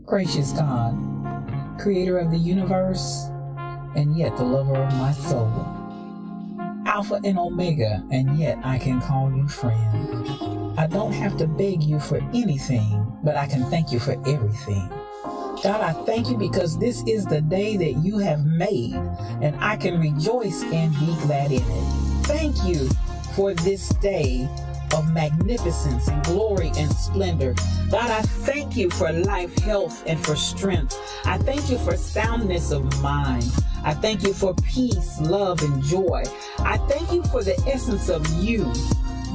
Gracious God, creator of the universe, and yet the lover of my soul. Alpha and Omega, and yet I can call you friend. I don't have to beg you for anything, but I can thank you for everything. God, I thank you because this is the day that you have made, and I can rejoice and be glad in it. Thank you for this day of magnificence and glory and splendor. God, I thank you for life, health, and for strength. I thank you for soundness of mind. I thank you for peace, love, and joy. I thank you for the essence of you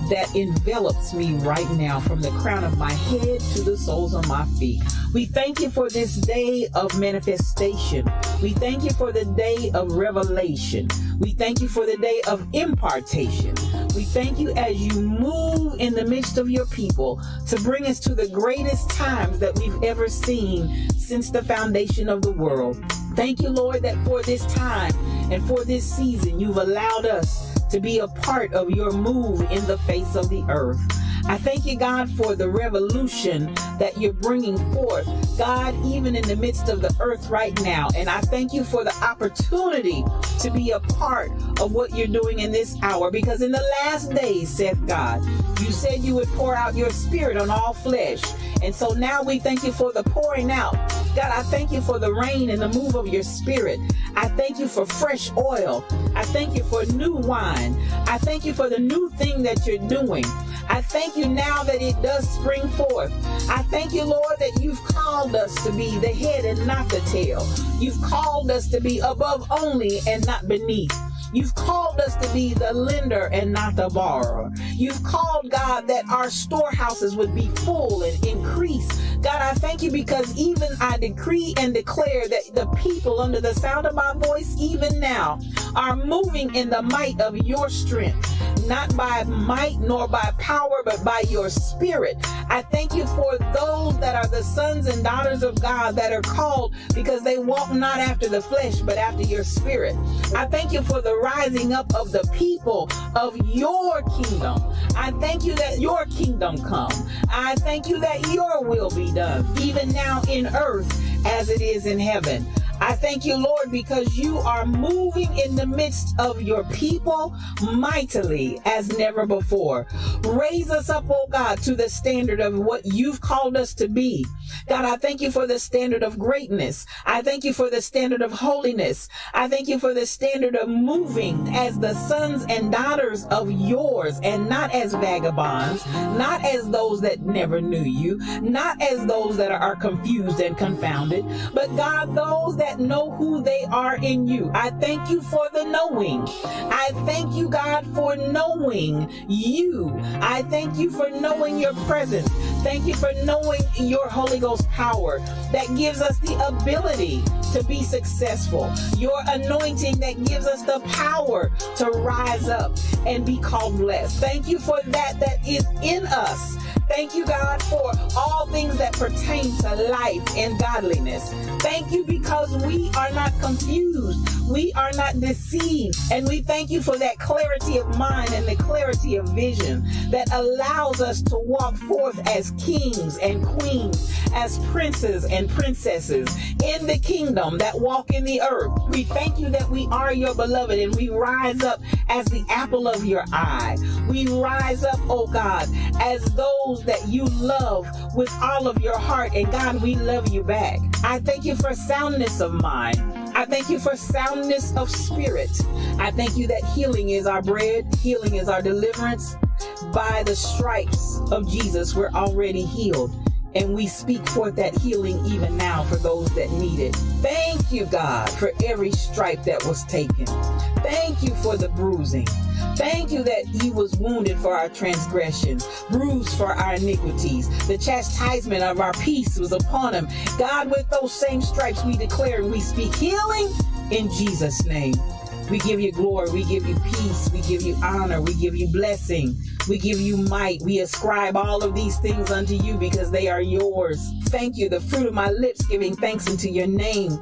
that envelops me right now from the crown of my head to the soles of my feet. We thank you for this day of manifestation. We thank you for the day of revelation. We thank you for the day of impartation. We thank you as you move in the midst of your people to bring us to the greatest times that we've ever seen since the foundation of the world. Thank you, Lord, that for this time and for this season, you've allowed us to be a part of your move in the face of the earth. I thank you, God, for the revolution that you're bringing forth, God, even in the midst of the earth right now. And I thank you for the opportunity to be a part of what you're doing in this hour, because in the last days, saith God, you said you would pour out your spirit on all flesh. And so now we thank you for the pouring out. God, I thank you for the rain and the move of your spirit. I thank you for fresh oil. I thank you for new wine. I thank you for the new thing that you're doing. I thank you now that it does spring forth. I thank you, Lord, that you've called us to be the head and not the tail. You've called us to be above only and not beneath. You've called us to be the lender and not the borrower. You've called, God, that our storehouses would be full and increase. God, I thank you because even I decree and declare that the people under the sound of my voice, even now, are moving in the might of your strength, not by might nor by power, but by your spirit. I thank you for those that are the sons and daughters of God that are called because they walk not after the flesh, but after your spirit. I thank you for the rising up of the people of your kingdom. I thank you that your kingdom come. I thank you that your will be done, even now in earth as it is in heaven. I thank you, Lord, because you are moving in the midst of your people mightily as never before. Raise us up, oh God, to the standard of what you've called us to be. God, I thank you for the standard of greatness. I thank you for the standard of holiness. I thank you for the standard of moving as the sons and daughters of yours, and not as vagabonds, not as those that never knew you, not as those that are confused and confounded, but God, those that know who they are in you. I thank you for the knowing. I thank you, God, for knowing you. I thank you for knowing your presence. Thank you for knowing your Holy Ghost power that gives us the ability to be successful. Your anointing that gives us the power to rise up and be called blessed. Thank you for that is in us. Thank you, God, for all things that pertain to life and godliness. Thank you because we are not confused. We are not deceived. And we thank you for that clarity of mind and the clarity of vision that allows us to walk forth as kings and queens, as princes and princesses in the kingdom that walk in the earth. We thank you that we are your beloved, and we rise up as the apple of your eye. We rise up, oh God, as those that you love with all of your heart. And God, we love you back. I thank you for soundness of mind. I thank you for soundness of spirit. I thank you that healing is our bread. Healing is our deliverance. By the stripes of Jesus, we're already healed. And we speak forth that healing even now for those that need it. Thank you, God, for every stripe that was taken. Thank you for the bruising. Thank you that he was wounded for our transgressions, bruised for our iniquities. The chastisement of our peace was upon him. God, with those same stripes we declare and we speak healing in Jesus' name. We give you glory, we give you peace, we give you honor, we give you blessing, we give you might. We ascribe all of these things unto you because they are yours. Thank you, the fruit of my lips giving thanks unto your name,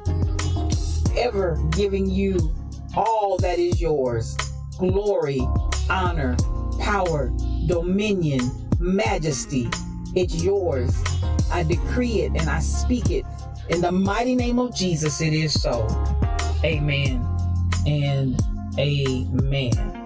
ever giving you all that is yours. Glory, honor, power, dominion, majesty, it's yours. I decree it and I speak it. In the mighty name of Jesus, it is so. Amen and amen.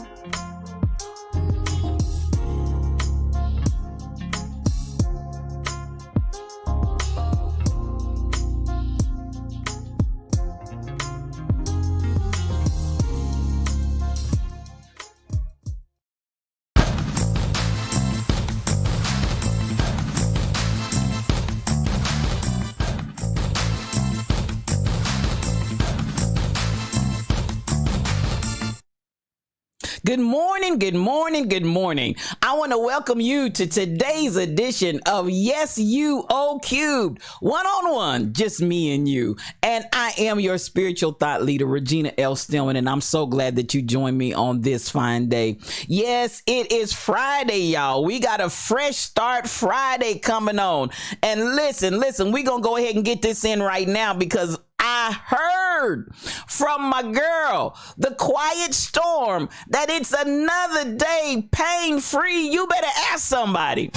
Good morning, good morning, good morning. I want to welcome you to today's edition of Yes You O Cubed, one-on-one, just me and you. And I am your spiritual thought leader, Regina L. Stillman, and I'm so glad that you joined me on this fine day. Yes, it is Friday, y'all. We got a fresh start Friday coming on. And listen, we're going to go ahead and get this in right now because I heard from my girl, the Quiet Storm, that it's another day pain-free. You better ask somebody.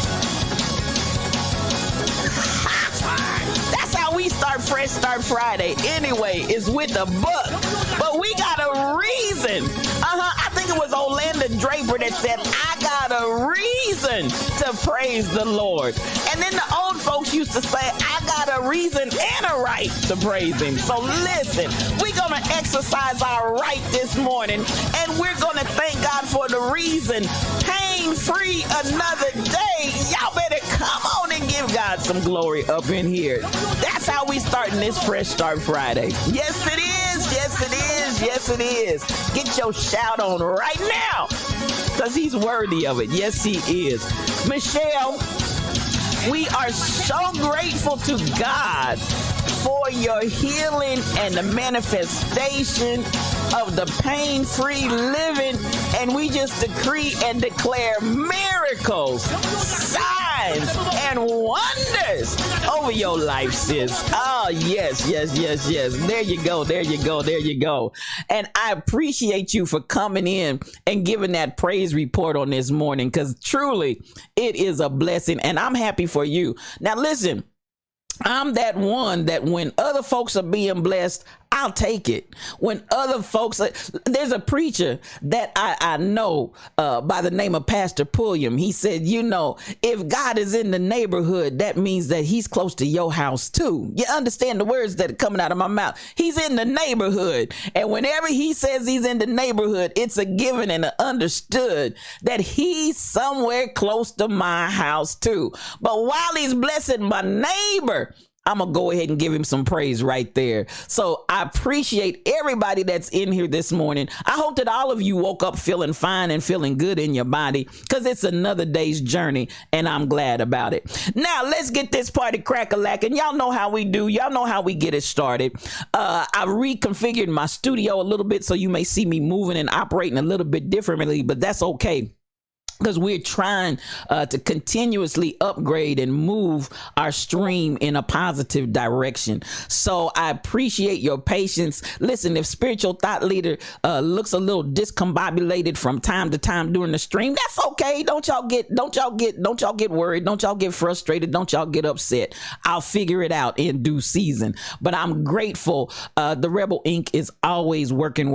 That's how we start Fresh Start Friday. Anyway, it's with a book. But we got a reason. I think it was Orlando Draper that said, I got a reason to praise the Lord. And then the old folks used to say, I got a reason and a right to praise him. So listen, we're going to exercise our right this morning, and we're going to thank God for the reason. Pain-free another day. Y'all better come on and give God some glory up in here. That's how we starting this Fresh Start Friday. Yes, it is. Yes, it is. Yes, it is. Get your shout on right now, because he's worthy of it. Yes, he is. Michelle, we are so grateful to God for your healing and the manifestation of the pain-free living. And we just decree and declare miracles, signs, and wonders over your life, sis. Oh, yes. There you go. And I appreciate you for coming in and giving that praise report on this morning, because truly it is a blessing, and I'm happy for you. Now, listen. I'm that one that when other folks are being blessed, I'll take it. When other folks, there's a preacher that I know by the name of Pastor Pulliam. He said, you know, if God is in the neighborhood, that means that he's close to your house too. You understand the words that are coming out of my mouth? He's in the neighborhood. And whenever he says he's in the neighborhood, it's a given and a understood that he's somewhere close to my house too. But while he's blessing my neighbor, I'm going to go ahead and give him some praise right there. So I appreciate everybody that's in here this morning. I hope that all of you woke up feeling fine and feeling good in your body, because it's another day's journey and I'm glad about it. Now let's get this party crack-a-lackin'. Y'all know how we do. Y'all know how we get it started. I reconfigured my studio a little bit, so you may see me moving and operating a little bit differently, but that's okay, because we're trying to continuously upgrade and move our stream in a positive direction. So I appreciate your patience. Listen, if Spiritual Thought Leader looks a little discombobulated from time to time during the stream, that's okay. Don't y'all get worried. Don't y'all get frustrated. Don't y'all get upset. I'll figure it out in due season. But I'm grateful. The Rebel Inc. is always working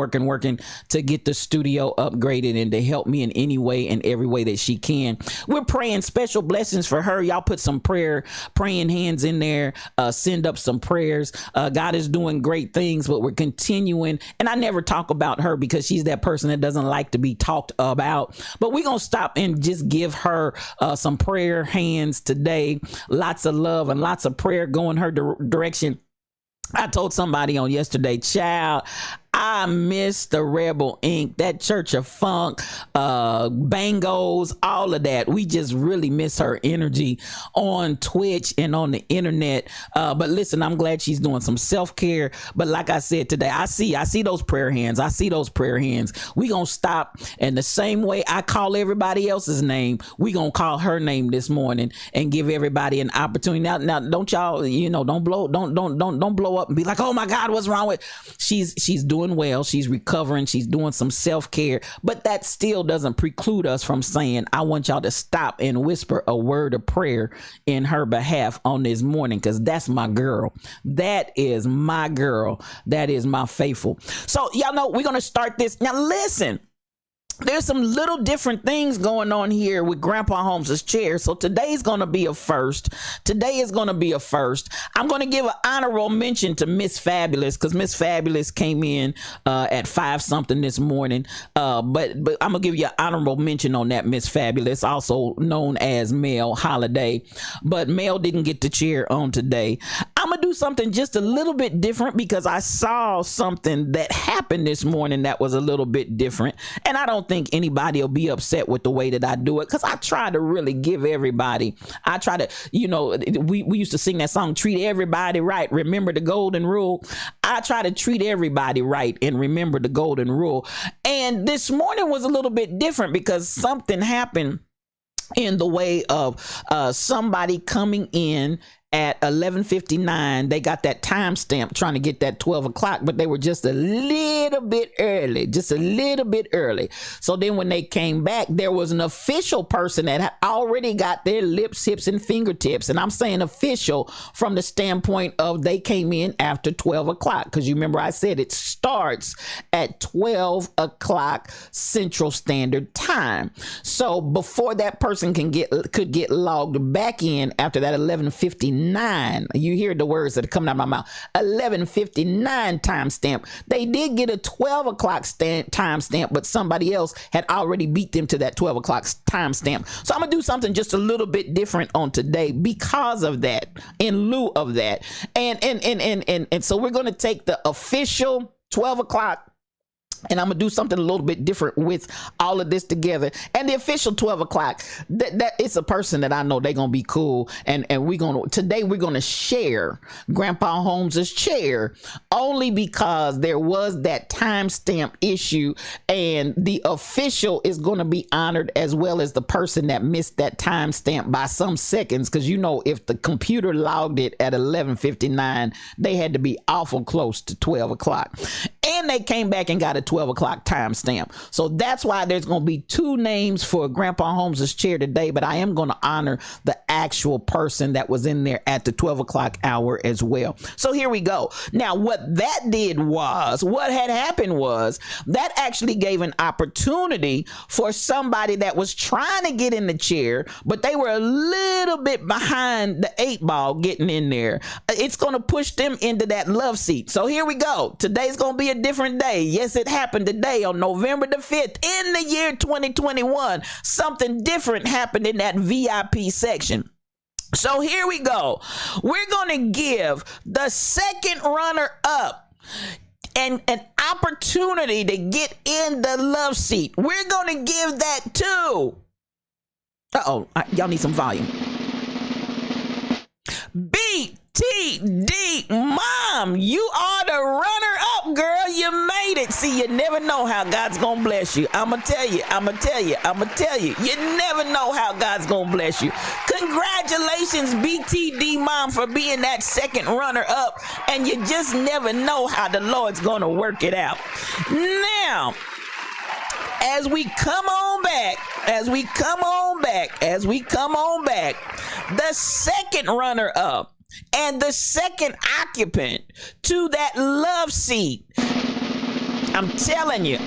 to get the studio upgraded and to help me in any way and every way that she can. We're praying special blessings for her. Y'all put some praying hands in there. Send up some prayers. God is doing great things, but we're continuing. And I never talk about her because she's that person that doesn't like to be talked about. But we're going to stop and just give her some prayer hands today. Lots of love and lots of prayer going her direction. I told somebody on yesterday, child, I miss the Rebel Inc., that Church of Funk, bangos, all of that. We just really miss her energy on Twitch and on the internet. But listen, I'm glad she's doing some self-care. But like I said today, I see those prayer hands. I see those prayer hands. We gonna stop, and the same way I call everybody else's name, we gonna call her name this morning and give everybody an opportunity. Now don't y'all, don't blow up and be like, oh my God, what's wrong with? She's doing well. She's recovering. She's doing some self-care, but that still doesn't preclude us from saying, I want y'all to stop and whisper a word of prayer in her behalf on this morning, because that's my girl. That is my girl. That is my faithful. So y'all know we're going to start this. Now listen, there's some little different things going on here with Grandpa Holmes's chair. So today's going to be a first. Today is going to be a first. I'm going to give an honorable mention to Miss Fabulous, because Miss Fabulous came in at 5 something this morning. But I'm going to give you an honorable mention on that Miss Fabulous, also known as Mel Holiday. But Mel didn't get the chair on today. I'm going to do something just a little bit different, because I saw something that happened this morning that was a little bit different. And I don't think anybody will be upset with the way that I do it, because I try to really give everybody, I try to, we used to sing that song, treat everybody right, remember the golden rule. I try to treat everybody right and remember the golden rule. And this morning was a little bit different, because something happened in the way of somebody coming in at 11:59. They got that timestamp trying to get that 12 o'clock, but they were just a little bit early, So then when they came back, there was an official person that had already got their lips, hips, and fingertips. And I'm saying official from the standpoint of they came in after 12 o'clock. Because you remember I said it starts at 12 o'clock Central Standard Time. So before that person could get logged back in after that 11:59, you hear the words that are coming out of my mouth, 11:59 timestamp. They did get a 12 o'clock timestamp, but somebody else had already beat them to that 12 o'clock timestamp. So I'm gonna do something just a little bit different on today because of that, in lieu of that. And so we're gonna take the official 12 o'clock, and I'm going to do something a little bit different with all of this together. And the official 12 o'clock, that it's a person that I know they're going to be cool. And today we're going to share Grandpa Holmes's chair, only because there was that timestamp issue, and the official is going to be honored as well as the person that missed that timestamp by some seconds. Because if the computer logged it at 11:59, they had to be awful close to 12 o'clock. and they came back and got a 12 o'clock timestamp. So that's why there's going to be two names for Grandpa Holmes' chair today, but I am going to honor the actual person that was in there at the 12 o'clock hour as well. So here we go. Now, what had happened was that actually gave an opportunity for somebody that was trying to get in the chair, but they were a little bit behind the 8-ball getting in there. It's going to push them into that love seat. So here we go. Today's going to be a different day. Yes, it happened today on November the 5th in the year 2021. Something different happened in that VIP section. So here we go. We're going to give the second runner up and an opportunity to get in the love seat. We're going to give that to, y'all need some volume. BTD Mom, you are the runner up, girl. You made it. See, you never know how God's gonna bless you. I'ma tell you. You never know how God's gonna bless you. Congratulations, BTD Mom, for being that second runner up. And you just never know how the Lord's gonna work it out. Now, as we come on back, the second runner up and the second occupant to that love seat, I'm telling you,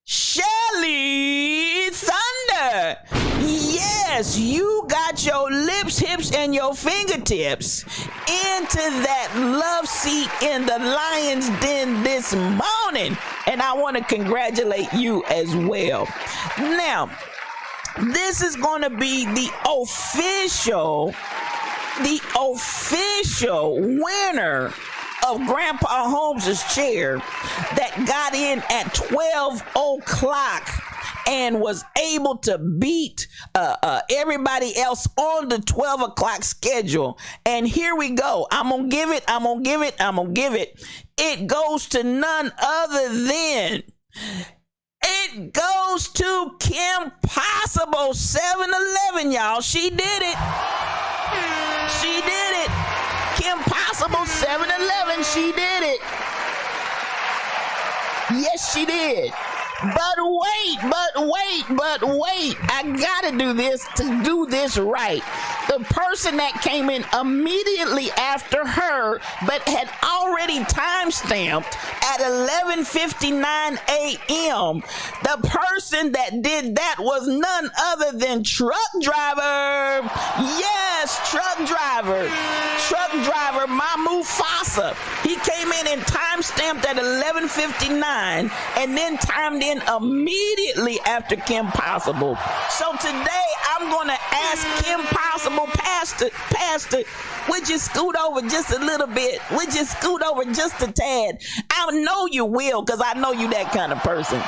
Shelly Thunder. Yes, you got your lips, hips, and your fingertips into that love seat in the Lion's Den this morning. And I want to congratulate you as well. Now, this is going to be the official winner of Grandpa Holmes' chair that got in at 12 o'clock and was able to beat everybody else on the 12 o'clock schedule. And here we go. I'm going to give it. It goes to none other than, it goes to Kim Possible 7-Eleven, y'all. She did it. Kim Possible 7-Eleven, she did it. Yes, she did. But wait. I gotta do this to do this right. The person that came in immediately after her, but had already timestamped at 11:59 a.m., the person that did that was none other than Truck Driver. Yes, Truck Driver, Mamu Fasa. He came in and timestamped at 11:59 and then timed in immediately after Kim Possible. So today I'm gonna ask Kim Possible, Pastor, would you scoot over just a little bit? Would you scoot over just a tad? I know you will, because I know you that kind of person.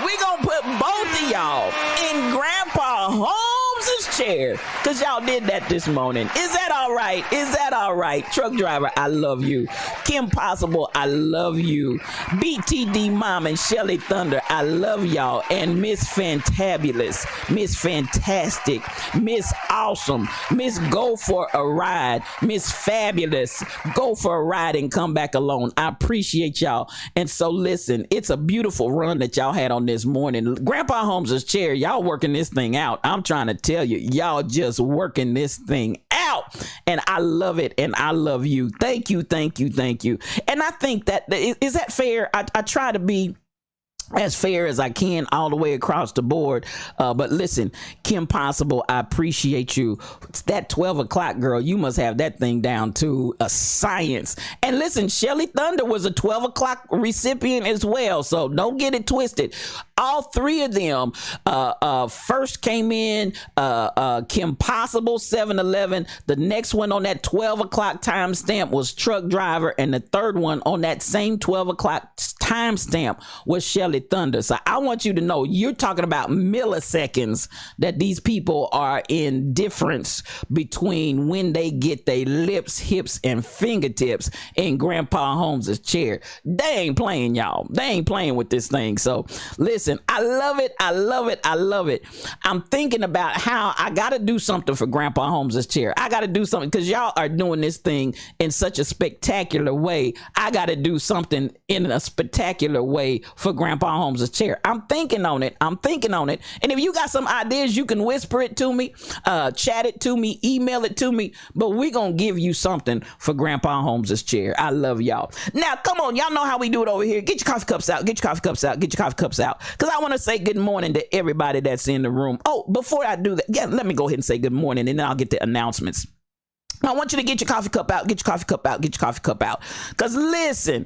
We're gonna put both of y'all in Grandpa Holmes' chair, because y'all did that this morning. Is that all right? Truck Driver, I love you. Kim Possible, I love you. BTD Mom and Shelly Thunder, I love y'all. And Miss Fantabulous, Miss Fantastic, Miss Awesome, Miss Go for a Ride, Miss Fabulous, go for a ride and come back alone. I appreciate y'all. And so listen, it's a beautiful run that y'all had on this morning. Grandpa Holmes' chair, y'all working this thing out. I'm trying to tell you, y'all just working this thing out. And I love it, and I love you. Thank you. And I think that, is that fair? I try to be as fair as I can all the way across the board. But listen, Kim Possible, I appreciate you. It's that 12 o'clock girl, you must have that thing down to a science. And listen, Shelly Thunder was a 12 o'clock recipient as well, so don't get it twisted. All three of them first came in, Kim Possible 7-Eleven. The next one on that 12 o'clock timestamp was Truck Driver, and the third one on that same 12 o'clock timestamp was Shelly Thunder. So I want you to know, you're talking about milliseconds that these people are in difference between when they get their lips, hips, and fingertips in Grandpa Holmes' chair. They ain't playing, y'all. They ain't playing with this thing. So listen. listen, I love it. I love it. I love it. I'm thinking about how I got to do something for Grandpa Holmes' chair. I got to do something because y'all are doing this thing in such a spectacular way. I got to do something in a spectacular way for Grandpa Holmes' chair. I'm thinking on it. I'm thinking on it. And if you got some ideas, you can whisper it to me, chat it to me, email it to me. But we're going to give you something for Grandpa Holmes' chair. I love y'all. Now, come on. Y'all know how we do it over here. Get your coffee cups out. Get your coffee cups out. Get your coffee cups out. Because I want to say good morning to everybody that's in the room. Oh, before I do that, let me go ahead and say good morning, and then I'll get the announcements. I want you to get your coffee cup out, get your coffee cup out, get your coffee cup out. Because listen,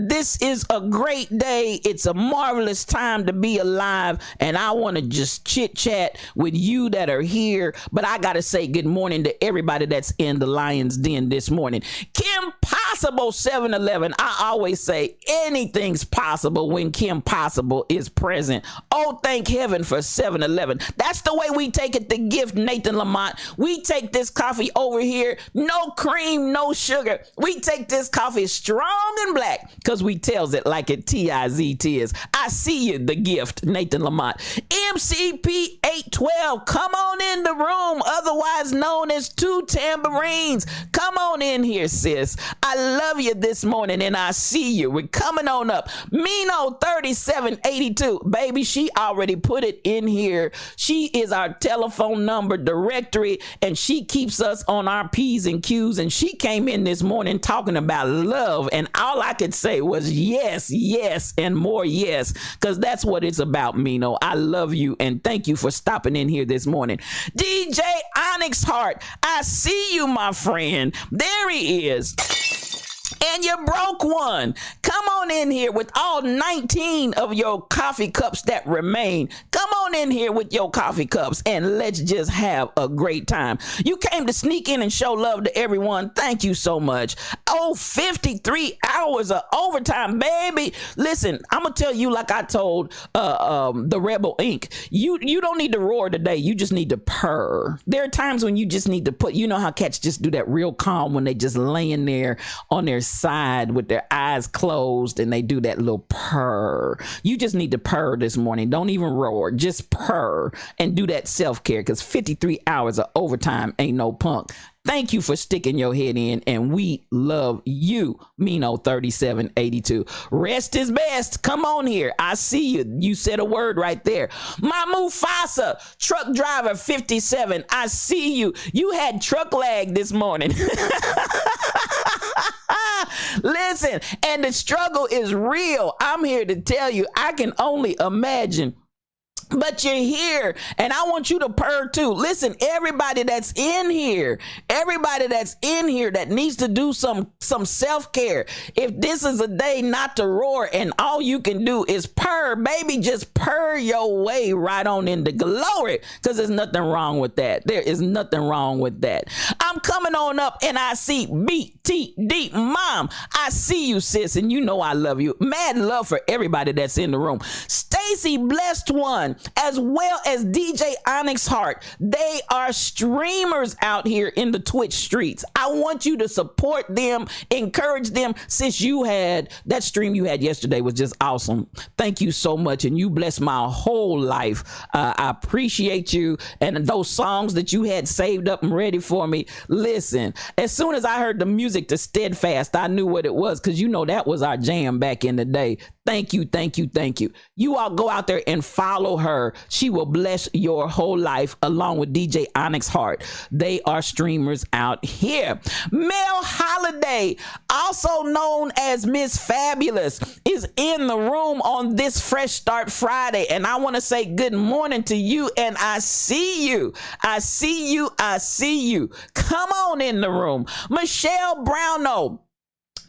this is a great day. It's a marvelous time to be alive. And I want to just chit chat with you that are here. But I got to say good morning to everybody that's in the Lion's Den this morning. Kim Possible 7-Eleven. I always say anything's possible when Kim Possible is present. Oh, thank heaven for 7-Eleven. That's the way we take it, the gift, Nathan Lamont. We take this coffee over here. No cream, no sugar. We take this coffee strong and black because we tells it like it T-I-Z-T-is. I see you, the gift, Nathan Lamont. MCP 812, come on in the room, otherwise known as Two Tambourines. Come on in here, sis. I love you this morning and I see you. We're coming on up. Mino 3782, baby, she already put it in here. She is our telephone number directory and she keeps us on our P's and Q's, and she came in this morning talking about love, and all I could say was yes, yes, and more yes, because that's what it's about, Mino. I love you, and thank you for stopping in here this morning. DJ Onyx Heart, I see you, my friend. There he is. And you broke one. Come on in here with all 19 of your coffee cups that remain. Come on in here with your coffee cups and let's just have a great time. You came to sneak in and show love to everyone. Thank you so much. Oh, 53 hours of overtime, baby. Listen, I'm going to tell you like I told the Rebel Inc. You don't need to roar today. You just need to purr. There are times when you just need to put, you know how cats just do that real calm when they just laying there on their side with their eyes closed and they do that little purr. You just need to purr this morning. Don't even roar, just purr and do that self-care because 53 hours of overtime ain't no punk. Thank you for sticking your head in, and we love you, Mino 3782. Rest is best. Come on here. I see you. You said a word right there. My Mufasa, truck driver 57. I see you. You had truck lag this morning. Listen, and the struggle is real. I'm here to tell you, I can only imagine. But you're here, and I want you to purr too. Listen, everybody that's in here that needs to do some self-care. If this is a day not to roar and all you can do is purr, baby, just purr your way right on into glory, because there's nothing wrong with that. There is nothing wrong with that. I'm coming on up, and I see BTD Mom. I see you, sis, and you know I love you. Mad love for everybody that's in the room. Stacy Blessed One, as well as DJ Onyx Heart. They are streamers out here in the Twitch streets. I want you to support them, encourage them. Since you had that stream you had yesterday was just awesome. Thank you so much, and you blessed my whole life. I appreciate you, and those songs that you had saved up and ready for me. Listen, as soon as I heard the music to Steadfast, I knew what it was, because you know that was our jam back in the day. Thank you, thank you, thank you. You all go out there and follow her. She will bless your whole life, along with DJ Onyx Heart. They are streamers out here. Mel Holiday, also known as Miss Fabulous, is in the room on this Fresh Start Friday. And I want to say good morning to you, and I see you. I see you. I see you. Come on in the room. Michelle Brownell,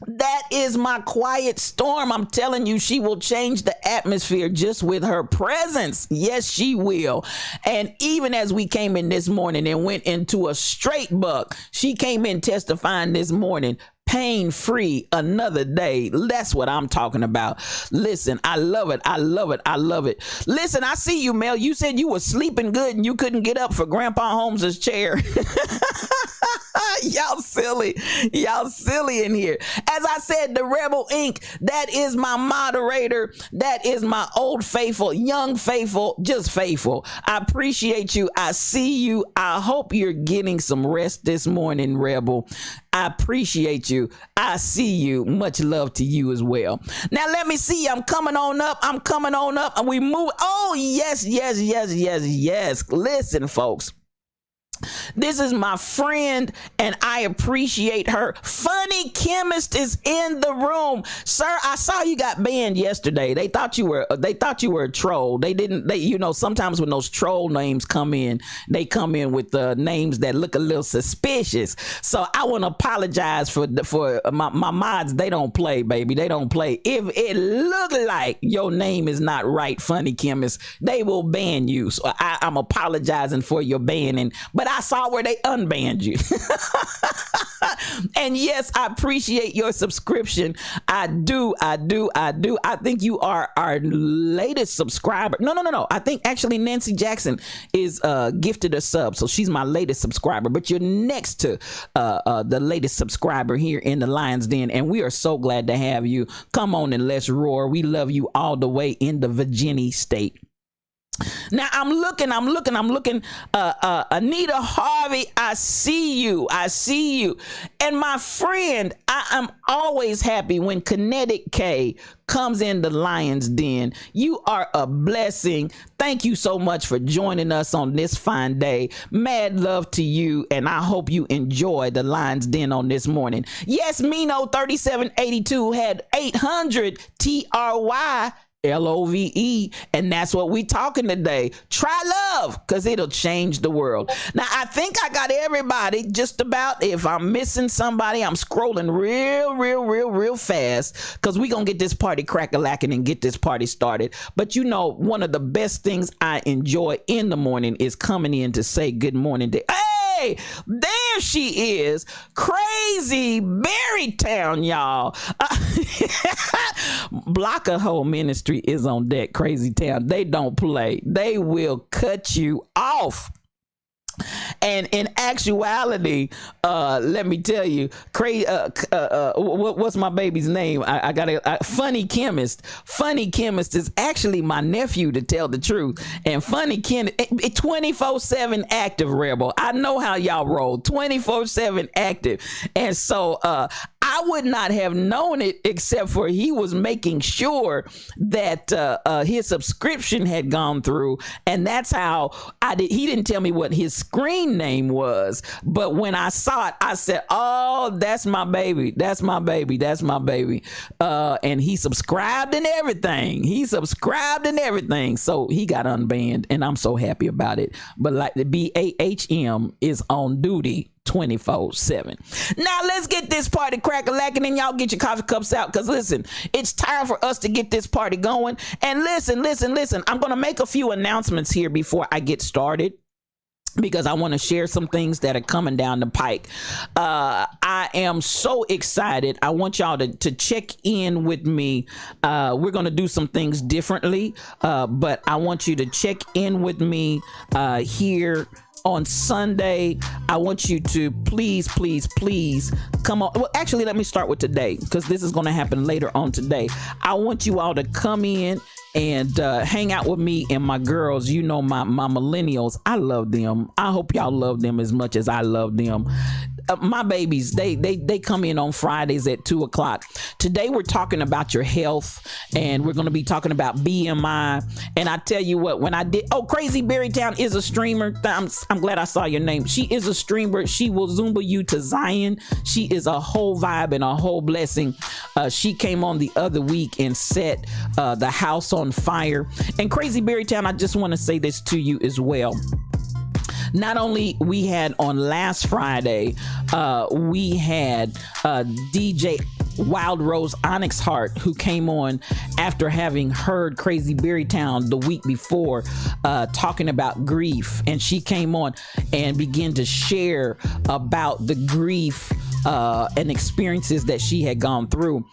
that is my quiet storm. I'm telling you, she will change the atmosphere just with her presence. Yes, she will. And even as we came in this morning and went into a straight buck, she came in testifying this morning, pain-free, another day. That's what I'm talking about. Listen, I love it. I love it. I love it. Listen, I see you, Mel. You said you were sleeping good and you couldn't get up for Grandpa Holmes' chair. Y'all Y'all silly in here. As I said, the Rebel Inc., that is my moderator. That is my old faithful, young faithful, just faithful. I appreciate you. I see you. I hope you're getting some rest this morning, Rebel. I appreciate you. I see you. Much love to you as well. Now, let me see. I'm coming on up. And we move. Oh, yes. Listen, folks. This is my friend, and I appreciate her. Funny Chemist is in the room, sir. I saw you got banned yesterday. They thought you were a troll. Sometimes when those troll names come in, they come in with names that look a little suspicious. So I want to apologize for my mods. They don't play, baby. They don't play. If it look like your name is not right, Funny Chemist, they will ban you. So I'm apologizing for your banning, but I saw where they unbanned you. And yes, I appreciate your subscription. I do. I think you are our latest subscriber. No. I think actually Nancy Jackson is gifted a sub, so she's my latest subscriber. But you're next to the latest subscriber here in the Lion's Den, and we are so glad to have you. Come on and let's roar. We love you all the way in the Virginia state. Now I'm looking. Anita Harvey, I see you. And my friend, I am always happy when Kinetic K comes in the Lion's Den. You are a blessing. Thank you so much for joining us on this fine day. Mad love to you, and I hope you enjoy the Lion's Den on this morning. Yes, Mino 3782 had 800 TRY LOVE, and that's what we talking today. Try love, because it'll change the world. Now, I think I got everybody just about. If I'm missing somebody, I'm scrolling real fast, because we gonna get this party crack-a-lacking and get this party started. But you know, one of the best things I enjoy in the morning is coming in to say good morning to Hey, there she is, Crazy Berrytown, y'all. Block a Hole Ministry is on deck. Crazy Town, they don't play. They will cut you off. And in actuality, let me tell you, what's my baby's name? I got Funny Chemist. Funny Chemist is actually my nephew, to tell the truth. And Funny Chemist, 24/7 active, Rebel. I know how y'all roll, 24/7 active. And so I would not have known it except for he was making sure that his subscription had gone through, and that's how I did. He didn't tell me what his screen name was, but when I saw it, I said, "Oh, that's my baby. That's my baby. That's my baby." And he subscribed and everything. So he got unbanned, and I'm so happy about it. But like the BAHM is on duty 24/7. Now let's get this party crack-a-lacking, and y'all get your coffee cups out, because listen, it's time for us to get this party going. And listen, I'm gonna make a few announcements here before I get started, because I want to share some things that are coming down the pike. I am so excited. I want y'all to check in with me. We're going to do some things differently, but I want you to check in with me here on Sunday. I want you to please come on. Well, actually, let me start with today, because this is going to happen later on today. I want you all to come in and hang out with me and my girls. You know, my millennials, I love them. I hope y'all love them as much as I love them. My babies, they come in on Fridays at 2:00. Today we're talking about your health, and we're going to be talking about BMI. And I tell you what, when I did, Crazy Berrytown is a streamer. I'm glad I saw your name. She is a streamer. She will Zumba you to Zion. She is a whole vibe and a whole blessing. She came on the other week and set the house on fire. And Crazy Berrytown, I just want to say this to you as well. Not only we had on last Friday, we had DJ Wild Rose Onyx Heart, who came on after having heard Crazy Berrytown the week before talking about grief, and she came on and began to share about the grief and experiences that she had gone through.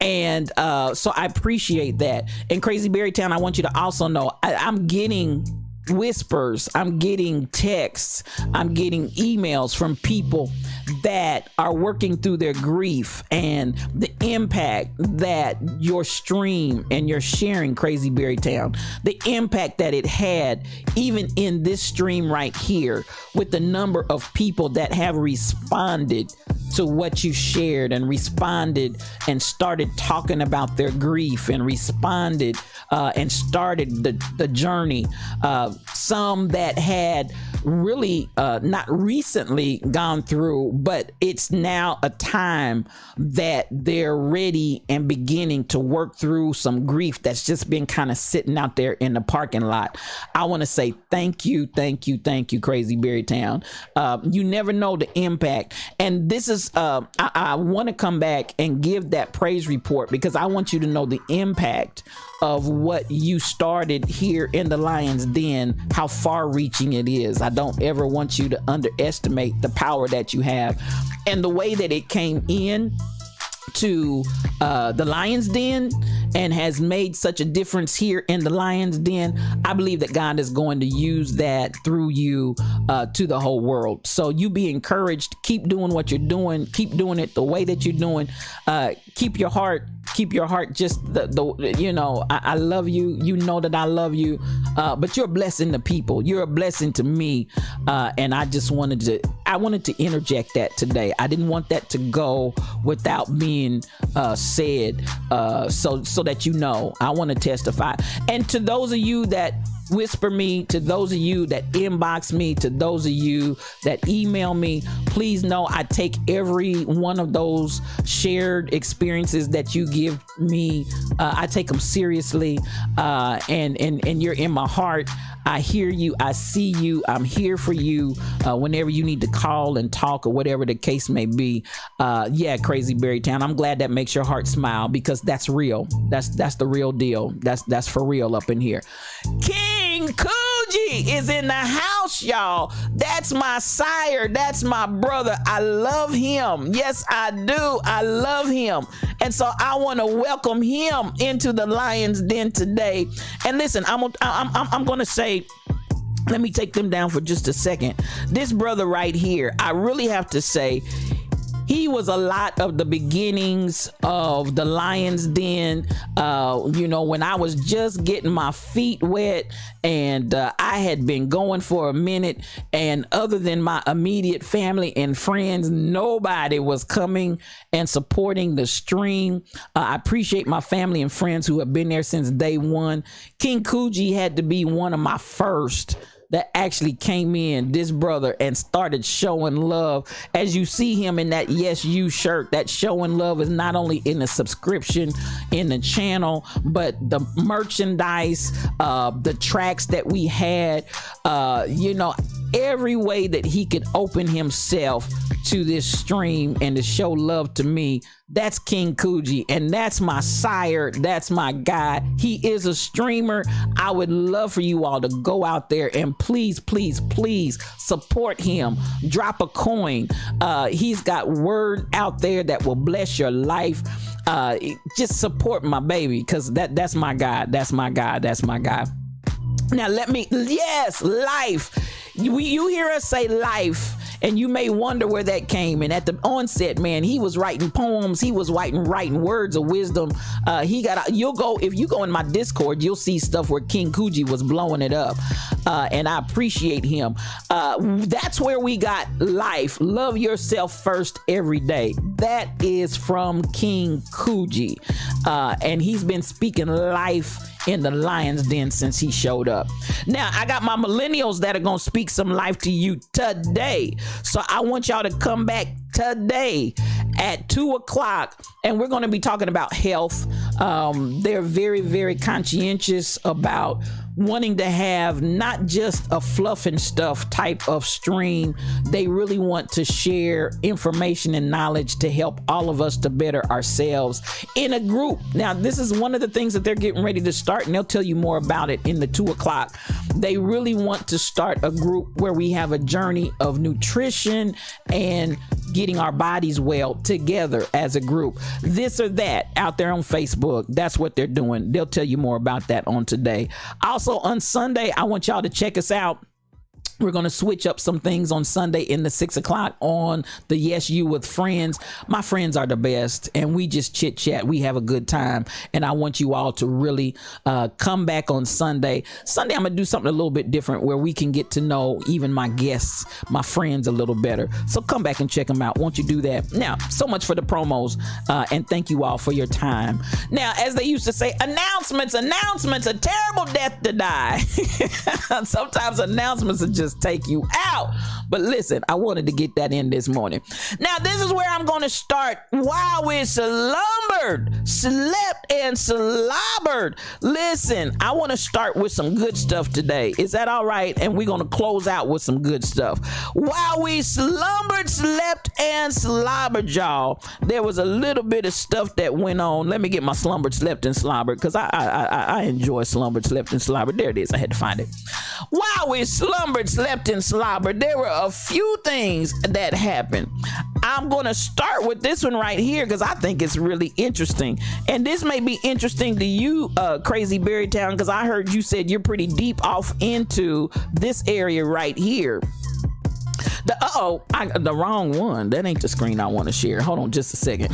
And so I appreciate that. And Crazy Berrytown, I want you to also know I'm getting whispers, I'm getting texts, I'm getting emails from people that are working through their grief, and the impact that your stream and your sharing Crazy Berry Town, the impact that it had even in this stream right here, with the number of people that have responded to what you shared and responded and started talking about their grief and responded and started the journey. Some that had really not recently gone through, but it's now a time that they're ready and beginning to work through some grief that's just been kind of sitting out there in the parking lot. I want to say thank you, Crazy Berry Town. You never know the impact. And this is, I want to come back and give that praise report, because I want you to know the impact of what you started here in the Lion's Den, how far reaching it is. I don't ever want you to underestimate the power that you have, and the way that it came in to the Lion's Den and has made such a difference here in the Lion's Den. I believe that God is going to use that through you to the whole world. So you be encouraged. Keep doing what you're doing. Keep doing it the way that you're doing. Keep your heart just the you know, I love you. You know that I love you. But you're a blessing to people. You're a blessing to me. And I just wanted to interject that today. I didn't want that to go without being said, so that you know. I want to testify. And to those of you that whisper me, to those of you that inbox me, to those of you that email me, please know I take every one of those shared experiences that you give me. I take them seriously, and you're in my heart. I hear you. I see you. I'm here for you whenever you need to call and talk, or whatever the case may be. Yeah, Crazy Berry Town, I'm glad that makes your heart smile, because that's real. That's the real deal. That's for real up in here. King Coogee is in the house, y'all. That's my sire. That's my brother. I love him. Yes, I do. I love him. And so I want to welcome him into the Lion's Den today. And listen, I'm going to say, let me take them down for just a second. This brother right here, I really have to say, he was a lot of the beginnings of the Lion's Den. You know, when I was just getting my feet wet, and I had been going for a minute, and other than my immediate family and friends, nobody was coming and supporting the stream. I appreciate my family and friends who have been there since day one. King Coogee had to be one of my first that actually came in, this brother, and started showing love. As you see him in that Yes You shirt, that showing love is not only in the subscription in the channel, but the merchandise, the tracks that we had, you know, every way that he could open himself to this stream and to show love to me. That's King Coogee, and that's my sire. That's my guy. He is a streamer. I would love for you all to go out there and please support him. Drop a coin. He's got word out there that will bless your life. Just support my baby, because that's my guy. That's my guy. That's my guy. Now yes, life. You hear us say life, and you may wonder where that came. And at the onset, man, he was writing poems. He was writing words of wisdom. If you go in my Discord, you'll see stuff where King Coogee was blowing it up. And I appreciate him. That's where we got life. Love yourself first every day. That is from King Coogee. And he's been speaking life in the Lion's Den since he showed up. Now, I got my millennials that are gonna speak some life to you today. So I want y'all to come back today at 2:00, and we're gonna be talking about health. They're very, very conscientious about wanting to have not just a fluff and stuff type of stream. They really want to share information and knowledge to help all of us to better ourselves in a group. Now, this is one of the things that they're getting ready to start, and they'll tell you more about it in the 2:00. They really want to start a group where we have a journey of nutrition and getting our bodies well together as a group. This or that out there on Facebook. That's what they're doing. They'll tell you more about that on today. Also on Sunday, I want y'all to check us out. We're going to switch up some things on Sunday in the 6 o'clock on the Yes You with Friends. My friends are the best, and we just chit chat. We have a good time, and I want you all to really come back on Sunday. Sunday, I'm going to do something a little bit different where we can get to know even my guests, my friends a little better. So come back and check them out. Won't you do that? Now, so much for the promos, and thank you all for your time. Now, as they used to say, announcements, a terrible death to die. Sometimes announcements are just take you out. But listen, I wanted to get that in this morning. Now, this is where I'm going to start. While we slumbered, slept, and slobbered. Listen, I want to start with some good stuff today. Is that all right? And we're going to close out with some good stuff. While we slumbered, slept, and slobbered, y'all, there was a little bit of stuff that went on. Let me get my slumbered, slept, and slobbered, because I enjoy slumbered, slept, and slobbered. There it is. I had to find it. While we slumbered, slept, and slobbered, there were a few things that happened. I'm going to start with this one right here because I think it's really interesting. And this may be interesting to you, Crazy Berrytown, because I heard you said you're pretty deep off into this area right here. The wrong one. That ain't the screen I want to share. Hold on just a second.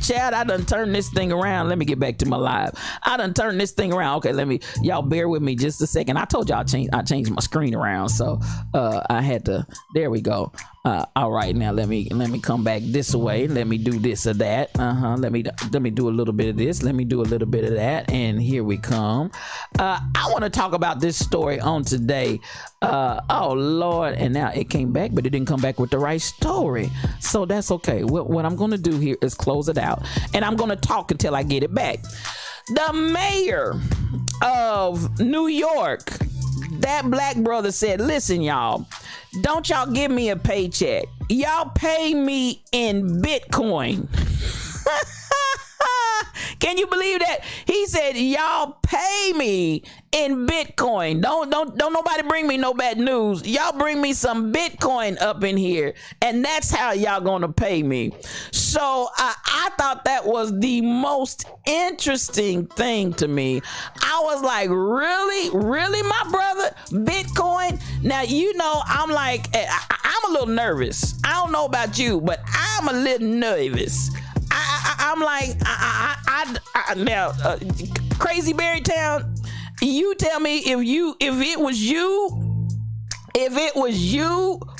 Chad, I done turned this thing around. Let me get back to my live. I done turned this thing around. Okay, y'all bear with me just a second. I told y'all I changed my screen around, so I had to. There we go. All right, now let me come back this way. Let me do this or that. Let me do a little bit of this. Let me do a little bit of that. And here we come. I want to talk about this story on today. Oh Lord, and now it came back, but it didn't come back with the right story. So that's okay. What I'm going to do here is close it out, and I'm going to talk until I get it back. The mayor of New York, that black brother said, listen, y'all, don't y'all give me a paycheck. Y'all pay me in Bitcoin. Can you believe that? He said, y'all pay me in Bitcoin. Don't nobody bring me no bad news. Y'all bring me some Bitcoin up in here, and that's how y'all gonna pay me. So I thought that was the most interesting thing to me. I was like, really, my brother? Bitcoin? Now, you know, I'm like, I'm a little nervous. I don't know about you, but I'm a little nervous. I'm like, now, Crazy Berrytown, you tell me if it was you,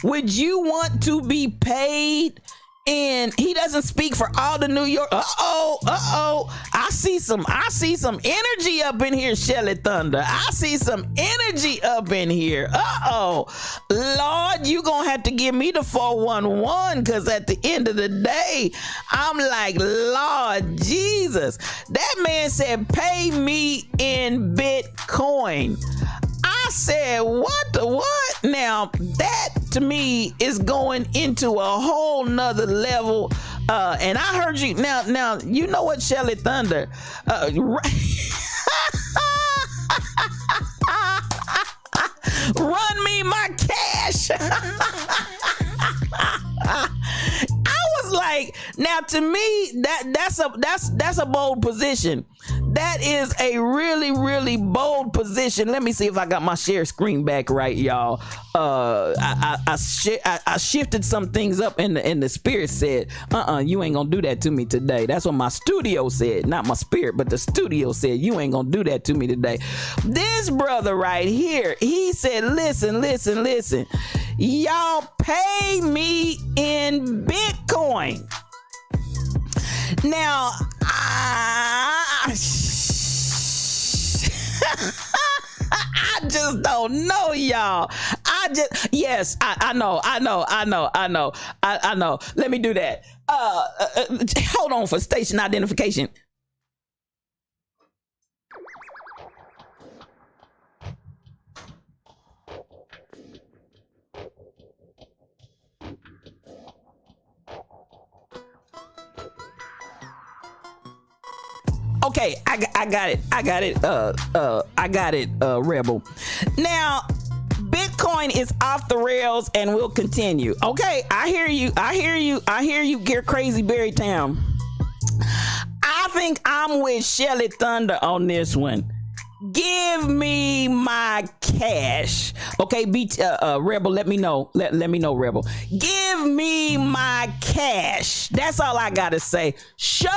would you want to be paid? And he doesn't speak for all the New York. I see some energy up in here, Shelly Thunder. I see some energy up in here. Lord, you gonna have to give me the 411, because at the end of the day, I'm like, Lord Jesus. That man said, pay me in Bitcoin. I said, what the what? Now, that to me is going into a whole nother level. And I heard you. Now, you know what, Shelly Thunder? Run me my cash. I was like, now to me, that's a bold position. That is a really, really bold position. Let me see if I got my share screen back right, y'all. I shifted some things up, and the spirit said, you ain't gonna do that to me today. That's what my studio said, not my spirit, but the studio said, you ain't gonna do that to me today. This brother right here, he said, listen. Y'all pay me in Bitcoin. Now, I just don't know, y'all. Yes, I know. Let me do that. Hold on for station identification. Okay, I got it. I got it, Rebel. Now, Bitcoin Bitcoin is off the rails and will continue. Okay, I hear you, Gear Crazy Berrytown. I think I'm with Shelly Thunder on this one. Give me my cash. Okay, Rebel, let me know. Let me know, Rebel. Give me my cash. That's all I gotta say. Show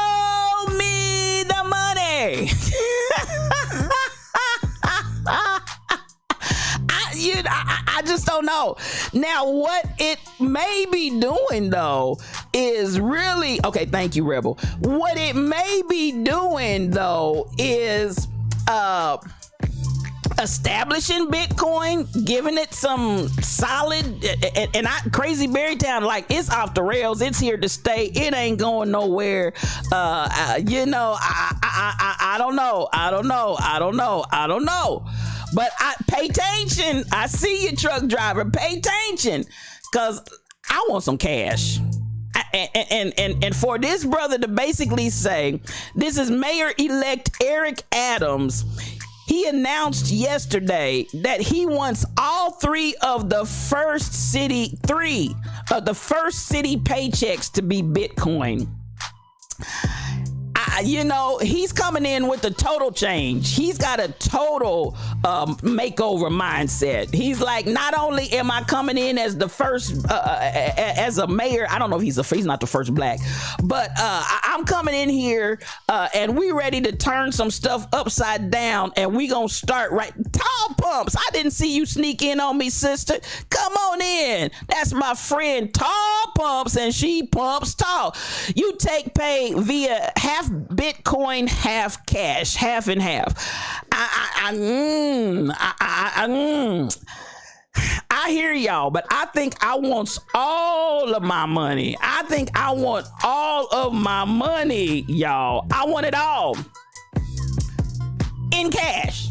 me the money. I just don't know. Now, what it may be doing, though, is really... Okay, thank you, Rebel. What it may be doing, though, is... establishing Bitcoin, giving it some solid, and Crazy Berrytown, like, it's off the rails, it's here to stay, it ain't going nowhere. I don't know, but pay attention. I see you, truck driver, pay attention, because I want some cash. And for this brother to basically say, this is Mayor-elect Eric Adams. He announced yesterday that he wants all three of the first city paychecks to be Bitcoin. He's coming in with a total change. He's got a total makeover mindset. He's like, not only am I coming in as the first, as a mayor, I don't know if he's not the first black, but I'm coming in here and we ready to turn some stuff upside down, and we gonna start right. Tall Pumps, I didn't see you sneak in on me, sister. Come on in. That's my friend Tall Pumps, and she pumps tall. You take pay via half Bitcoin, half cash, half and half. I hear y'all, but I think I want all of my money. I think I want all of my money, y'all. I want it all in cash.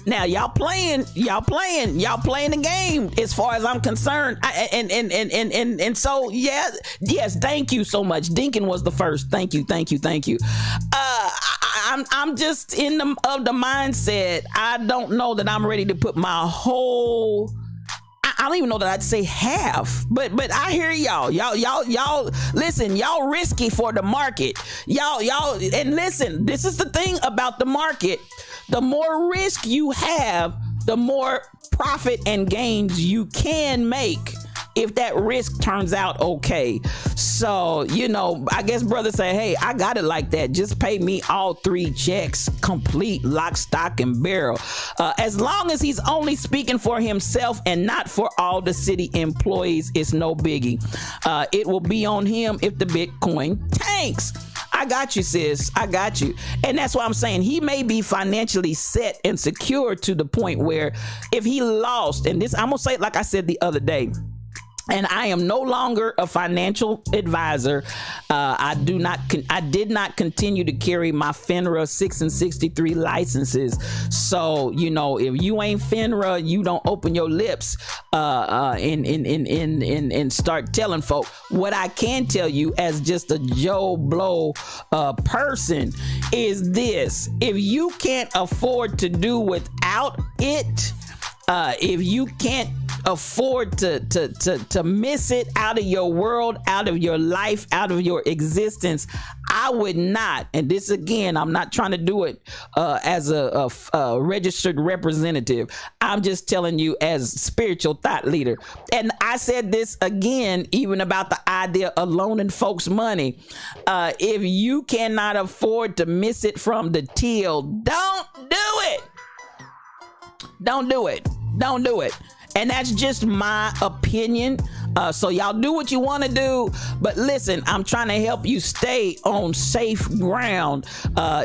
Now y'all playing the game as far as I'm concerned. And so yes, thank you so much. Dinkin was the first. Thank you. I'm just in the mindset. I don't know that I'm ready to put my whole. I don't even know that I'd say half, but I hear y'all listen, y'all risky for the market. Y'all, and listen, this is the thing about the market. The more risk you have, the more profit and gains you can make if that risk turns out okay. So, I guess brother say, hey, I got it like that. Just pay me all three checks, complete, lock, stock, and barrel. As long as he's only speaking for himself and not for all the city employees, it's no biggie. It will be on him if the Bitcoin tanks. I got you, sis. I got you. And that's why I'm saying he may be financially set and secure to the point where if he lost, and this, I'm going to say it like I said the other day, and I am no longer a financial advisor. I did not continue to carry my FINRA 6 and 63 licenses. So, if you ain't FINRA, you don't open your lips and start telling folk. What I can tell you as just a Joe Blow person is this: if you can't afford to do without it, if you can't afford to miss it out of your world, out of your life, out of your existence, I would not. And this again, I'm not trying to do it as a registered representative. I'm just telling you as spiritual thought leader. And I said this again, even about the idea of loaning folks money. If you cannot afford to miss it from the till, don't do it. Don't do it. Don't do it. And that's just my opinion. So y'all do what you want to do. But listen, I'm trying to help you stay on safe ground.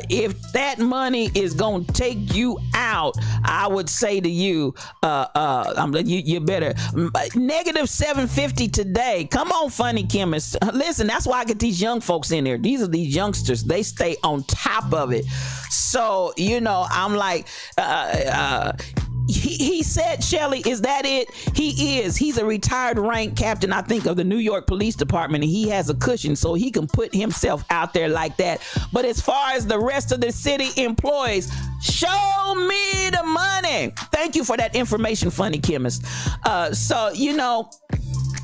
If that money is going to take you out, I would say to you, you better. Negative 750 today. Come on, funny chemist. Listen, that's why I get these young folks in there. These are these youngsters. They stay on top of it. So, I'm like, he said, Shelly, is that it? He is. He's a retired rank captain, I think, of the New York Police Department, and he has a cushion so he can put himself out there like that. But as far as the rest of the city employees, show me the money. Thank you for that information, Funny Chemist. So, you know,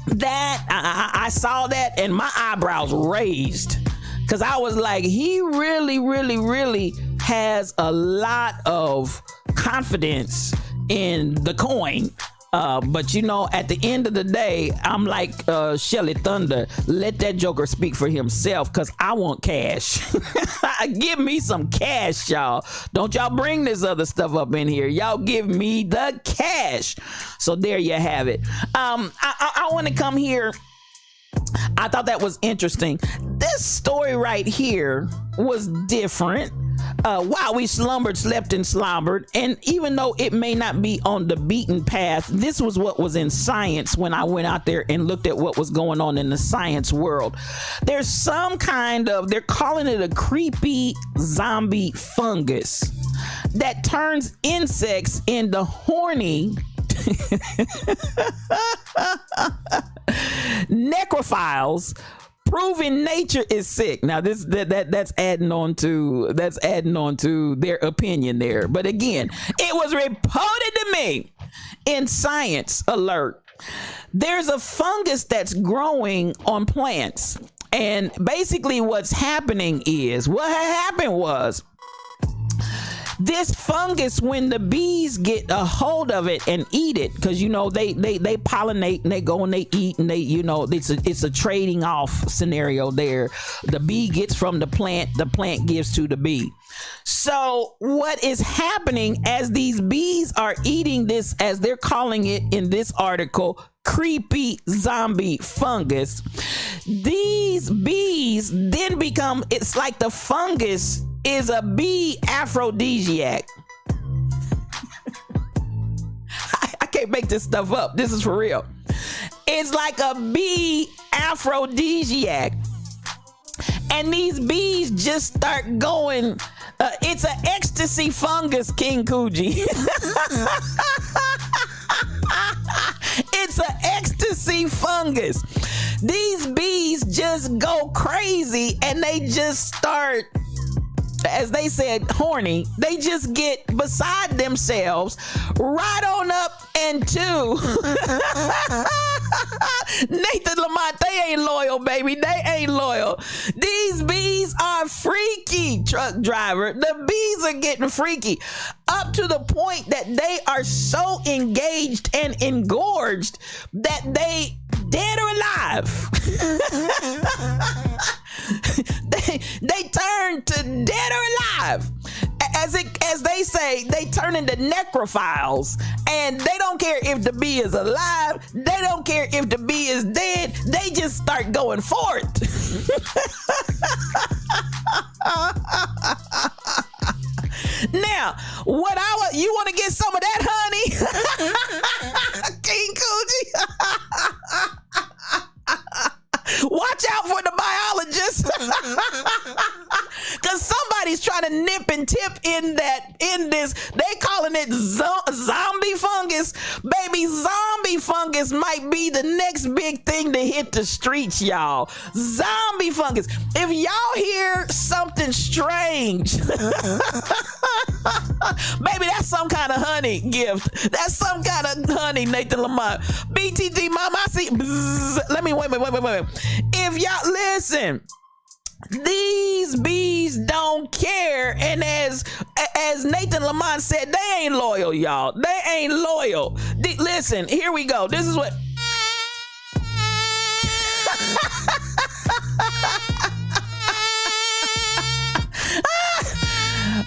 that I saw that and my eyebrows raised, because I was like, he really has a lot of confidence in the coin. But you know, at the end of the day, I'm like Shelly Thunder, let that joker speak for himself, because I want cash. Give me some cash, y'all. Don't y'all bring this other stuff up in here. Y'all give me the cash. So there you have it. I want to come here. I thought that was interesting. This story right here was different. While we slumbered, slept, and slobbered, and even though it may not be on the beaten path, this was what was in science when I went out there and looked at what was going on in the science world. There's some kind of, they're calling it a creepy zombie fungus that turns insects into horny necrophiles, proving nature is sick. Now that's adding on to their opinion there. But again, it was reported to me in Science Alert. There's a fungus that's growing on plants, and basically what's happening is, what happened was, this fungus, when the bees get a hold of it and eat it, because you know they pollinate and they go and they eat, and they, you know, it's a trading off scenario there. The bee gets from the plant gives to the bee. So what is happening as these bees are eating this, as they're calling it in this article, creepy zombie fungus, these bees then become, it's like the fungus is a bee aphrodisiac. I can't make this stuff up. This is for real. It's like a bee aphrodisiac. And these bees just start going, it's an ecstasy fungus, King Coogee. It's an ecstasy fungus. These bees just go crazy, and they just start, as they said, horny. They just get beside themselves, right on up into Nathan Lamont. They ain't loyal, baby. They ain't loyal. These bees are freaky, truck driver. The bees are getting freaky, up to the point that they are so engaged and engorged that they, dead or alive, they turn to dead or alive. As they say, they turn into necrophiles, and they don't care if the bee is alive. They don't care if the bee is dead. They just start going for it. Now, you want to get some of that, honey? King Coogee. Watch out for the biologists. Because somebody's trying to nip and tip in this. They calling it zombie fungus. Baby, zombie fungus might be the next big thing to hit the streets, y'all. Zombie fungus. If y'all hear something strange, baby, that's some kind of honey gift. That's some kind of honey, Nathan Lamont. BTG, mama, I see. Bzzz. Let me wait. If y'all listen, these bees don't care, and as Nathan Lamont said, they ain't loyal, y'all. They ain't loyal. Listen, here we go. This is what.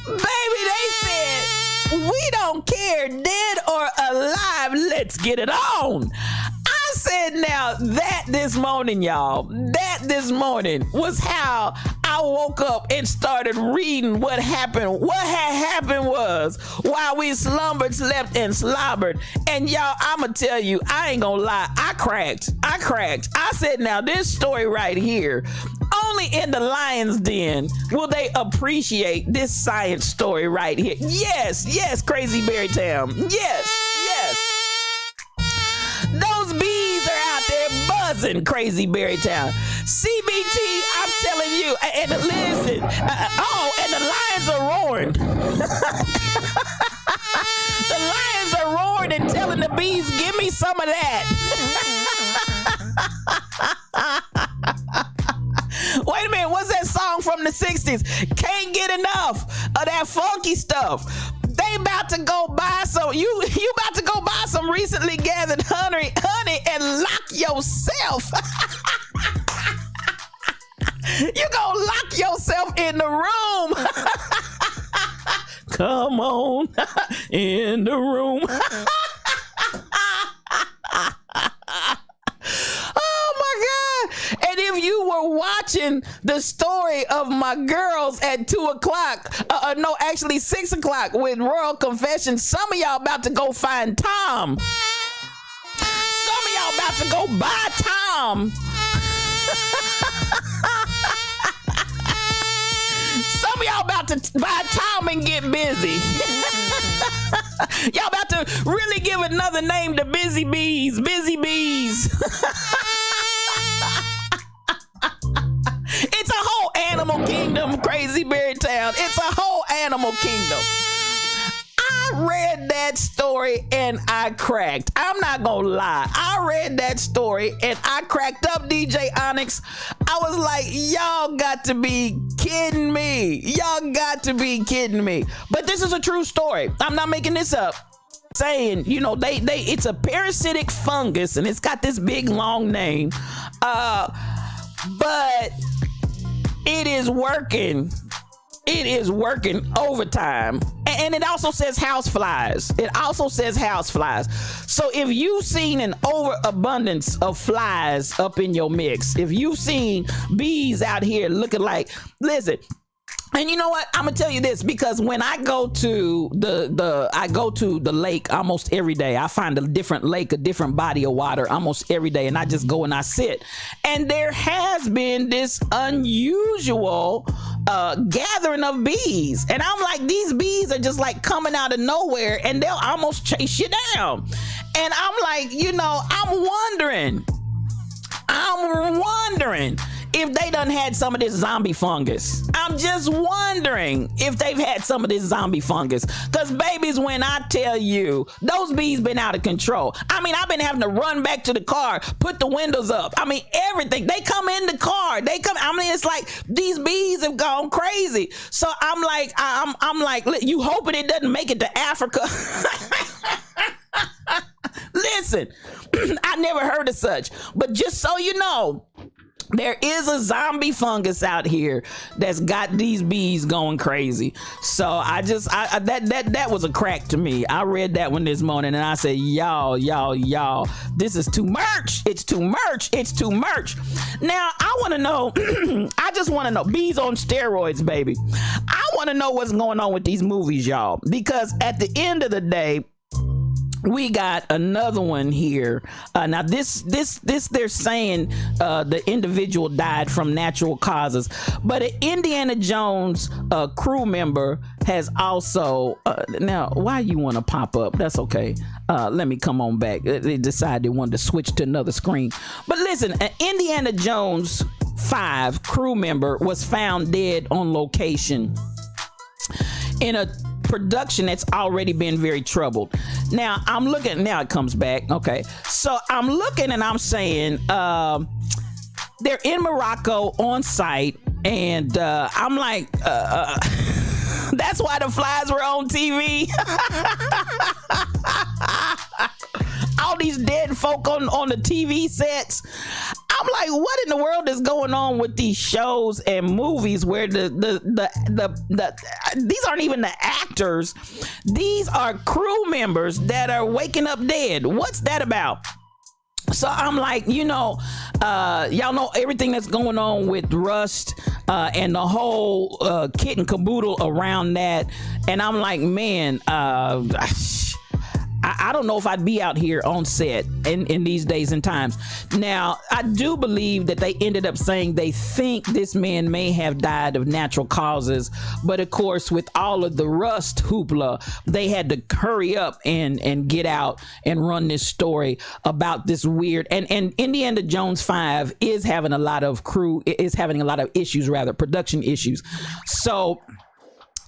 Baby, they said, we don't care, dead or alive. Let's get it on. I said, now that this morning, y'all, was how I woke up and started reading what happened. What had happened was, while we slumbered, slept, and slobbered, and y'all, I'ma tell you, I ain't gonna lie, I cracked. I said, now this story right here, only in the lion's den will they appreciate this science story right here. Yes, Crazy Berry Town. Yes. Those bees are out there buzzing, Crazy Berry Town. CBT, I'm telling you, and listen, and the lions are roaring. The lions are roaring and telling the bees, give me some of that. Wait a minute, what's that song from the 60s? Can't get enough of that funky stuff. They about to go buy some, you about to go buy some recently gathered honey and lock yourself. You gonna lock yourself in the room. Come on in the room. Oh my God. And if you were watching the story of my girls at 2:00, no, actually 6:00 with Royal Confession, some of y'all about to go find Tom. Some of y'all about to go buy Tom. Some of y'all about to buy Tom and get busy. Y'all about to really give another name to Busy Bees. Busy Bees. It's a whole animal kingdom, Crazy Berry Town. It's a whole animal kingdom. I read that story and I cracked. I'm not gonna lie. I read that story and I cracked up, DJ Onyx. I was like, y'all got to be kidding me. Y'all got to be kidding me. But this is a true story. I'm not making this up. Saying, it's a parasitic fungus and it's got this big long name. But it is working. It is working overtime. And it also says house flies. So if you've seen an overabundance of flies up in your mix, if you've seen bees out here looking like, listen, and you know what? I'm gonna tell you this, because when I go to the lake almost every day. I find a different lake, a different body of water almost every day, and I just go and I sit. And there has been this unusual gathering of bees, and I'm like, these bees are just like coming out of nowhere, and they'll almost chase you down. And I'm like, I'm wondering if they done had some of this zombie fungus. I'm just wondering if they've had some of this zombie fungus. Because babies, when I tell you, those bees been out of control. I mean, I've been having to run back to the car, put the windows up. I mean, everything. They come in the car. It's like these bees have gone crazy. So I'm like, you hoping it doesn't make it to Africa? Listen, I never heard of such. But just so you know, there is a zombie fungus out here that's got these bees going crazy. So that was a crack to me. I read that one this morning and I said, y'all, this is too much. It's too much. Now I want to know, I just want to know, bees on steroids, baby. I want to know what's going on with these movies, y'all, because at the end of the day, we got another one here. Now this they're saying the individual died from natural causes, but an Indiana Jones crew member has also now why you want to pop up? That's okay. Let me come on back. They decided they wanted to switch to another screen. But listen, an Indiana Jones 5 crew member was found dead on location in a production that's already been very troubled. Now I'm looking, now it comes back. Okay, so I'm looking and I'm saying they're in Morocco on site, and I'm like that's why the flies were on TV. All these dead folk on the TV sets. I'm like, what in the world is going on with these shows and movies where these aren't even the actors, these are crew members that are waking up dead. What's that about? So I'm like, y'all know everything that's going on with Rust and the whole kit and caboodle around that, and I'm like, man, I don't know if I'd be out here on set in these days and times. Now, I do believe that they ended up saying they think this man may have died of natural causes, but of course, with all of the Rust hoopla, they had to hurry up and get out and run this story about this weird, and Indiana Jones 5 is having a lot of issues, production issues. So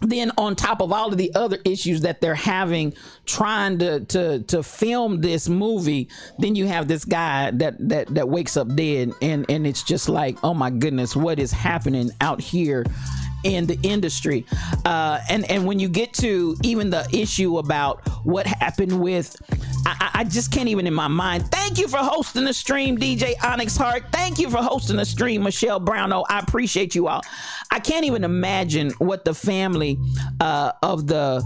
then on top of all of the other issues that they're having trying to film this movie, then you have this guy that wakes up dead, and it's just like, oh my goodness, what is happening out here in the industry? And when you get to even the issue about what happened with, I just can't even in my mind. Thank you for hosting the stream, DJ Onyx Hart. Thank you for hosting the stream, Michelle Browno. I appreciate you all. I can't even imagine what the family of the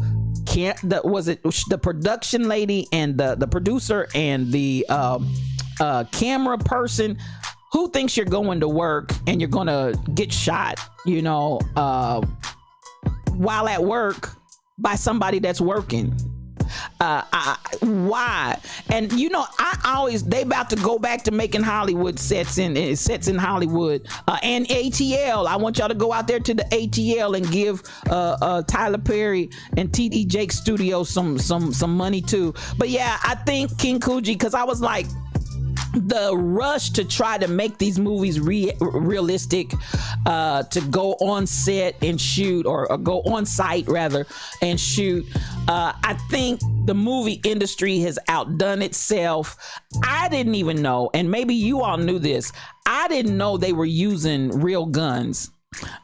production lady and the producer and the camera person who thinks you're going to work and you're gonna get shot, while at work by somebody that's working. Why? And they about to go back to making Hollywood sets in Hollywood and ATL. I want y'all to go out there to the ATL and give Tyler Perry and TD Jakes Studios some money too. But yeah, I think King Coogee, because I was like, the rush to try to make these movies realistic, to go on set and shoot, or go on site rather and shoot. I think the movie industry has outdone itself. I didn't even know, and maybe you all knew this, I didn't know they were using real guns.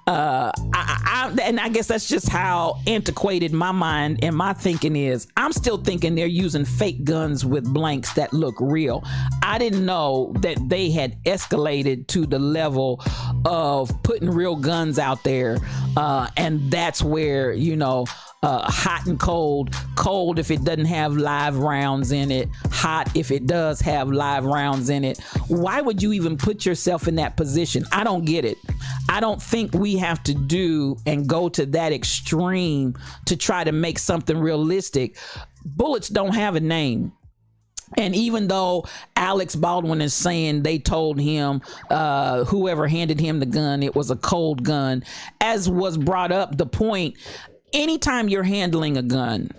And I guess that's just how antiquated my mind and my thinking is. I'm still thinking they're using fake guns with blanks that look real. I didn't know that they had escalated to the level of putting real guns out there, and that's where hot and cold if it doesn't have live rounds in it, hot if it does have live rounds in it. Why would you even put yourself in that position? I don't get it. I don't think we have to do and go to that extreme to try to make something realistic. Bullets don't have a name. And even though Alex Baldwin is saying they told him, whoever handed him the gun, it was a cold gun, as was brought up, the point, anytime you're handling a gun,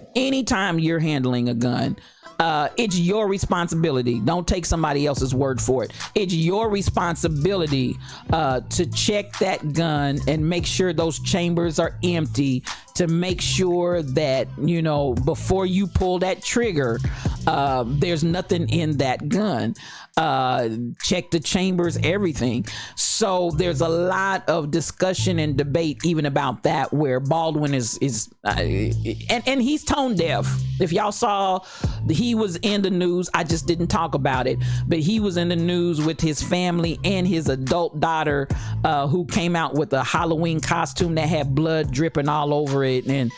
it's your responsibility. Don't take somebody else's word for it. It's your responsibility to check that gun and make sure those chambers are empty, to make sure that, before you pull that trigger, there's nothing in that gun. Check the chambers, everything. So there's a lot of discussion and debate even about that, where Baldwin is and he's tone deaf. If y'all saw, he was in the news. I just didn't talk about it, but he was in the news with his family and his adult daughter, who came out with a Halloween costume that had blood dripping all over it. And,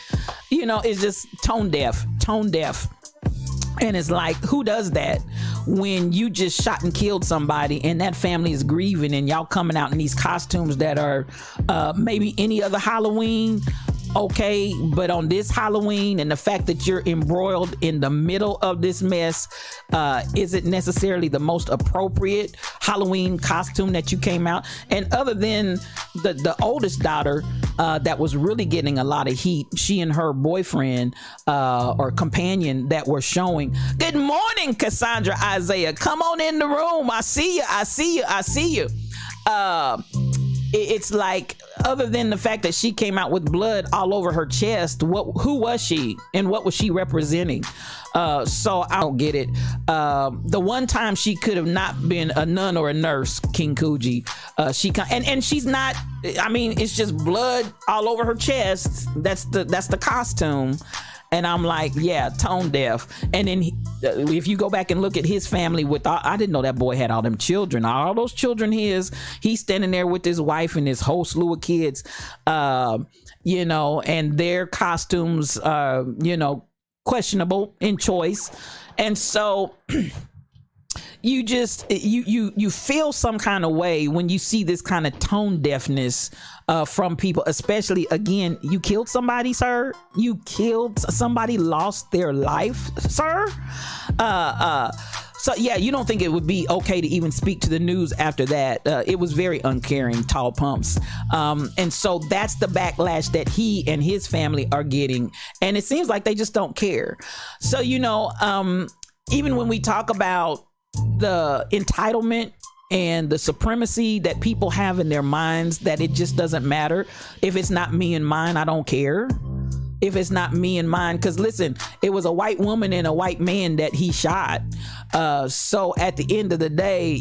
it's just tone deaf. And it's like, who does that when you just shot and killed somebody and that family is grieving, and y'all coming out in these costumes that are maybe any other Halloween? Okay, but on this Halloween, and the fact that you're embroiled in the middle of this mess, isn't necessarily the most appropriate Halloween costume that you came out. And other than the oldest daughter, that was really getting a lot of heat, she and her boyfriend or companion that were showing. Good morning, Cassandra Isaiah. Come on in the room. I see you. It's like, other than the fact that she came out with blood all over her chest, who was she and what was she representing? So I don't get it. The one time she could have not been a nun or a nurse, King Coogee, and she's not. I mean, it's just blood all over her chest. That's the costume. And I'm like, yeah, tone deaf. And then if you go back and look at his family I didn't know that boy had all them children. All those children he's standing there with his wife and his whole slew of kids, and their costumes are, questionable in choice. And so you just you feel some kind of way when you see this kind of tone deafness from people, especially, again, you killed somebody, sir. You killed somebody, lost their life, sir. So yeah, you don't think it would be okay to even speak to the news after that. It was very uncaring, Tall Pumps. And so that's the backlash that he and his family are getting. And it seems like they just don't care. So, even when we talk about the entitlement and the supremacy that people have in their minds, that it just doesn't matter. If it's not me and mine, I don't care. If it's not me and mine, because listen, it was a white woman and a white man that he shot. So at the end of the day,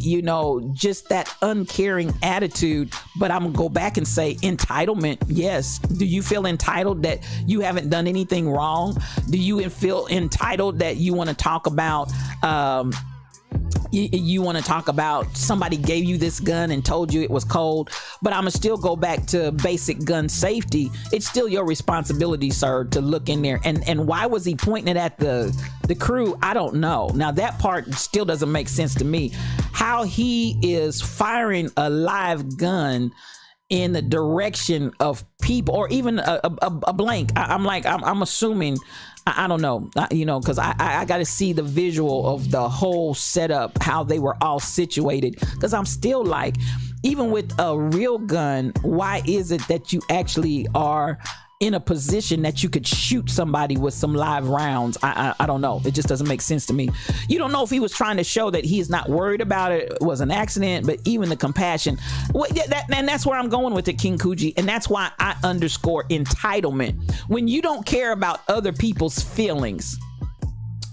just that uncaring attitude. But I'm gonna go back and say entitlement. Yes. Do you feel entitled that you haven't done anything wrong? Do you feel entitled that you want to talk about you want to talk about somebody gave you this gun and told you it was cold? But I'm gonna still go back to basic gun safety. It's still your responsibility, sir, to look in there. And why was he pointing it at the crew? I don't know. Now that part still doesn't make sense to me. How he is firing a live gun in the direction of people, or even a blank. I'm assuming. I don't know, because I got to see the visual of the whole setup, how they were all situated. Because I'm still like, even with a real gun, why is it that you actually are in a position that you could shoot somebody with some live rounds? I don't know. It just doesn't make sense to me. You don't know if he was trying to show that he is not worried about it, it was an accident, but even the compassion. And that's where I'm going with it, King Kuji. And that's why I underscore entitlement. When you don't care about other people's feelings,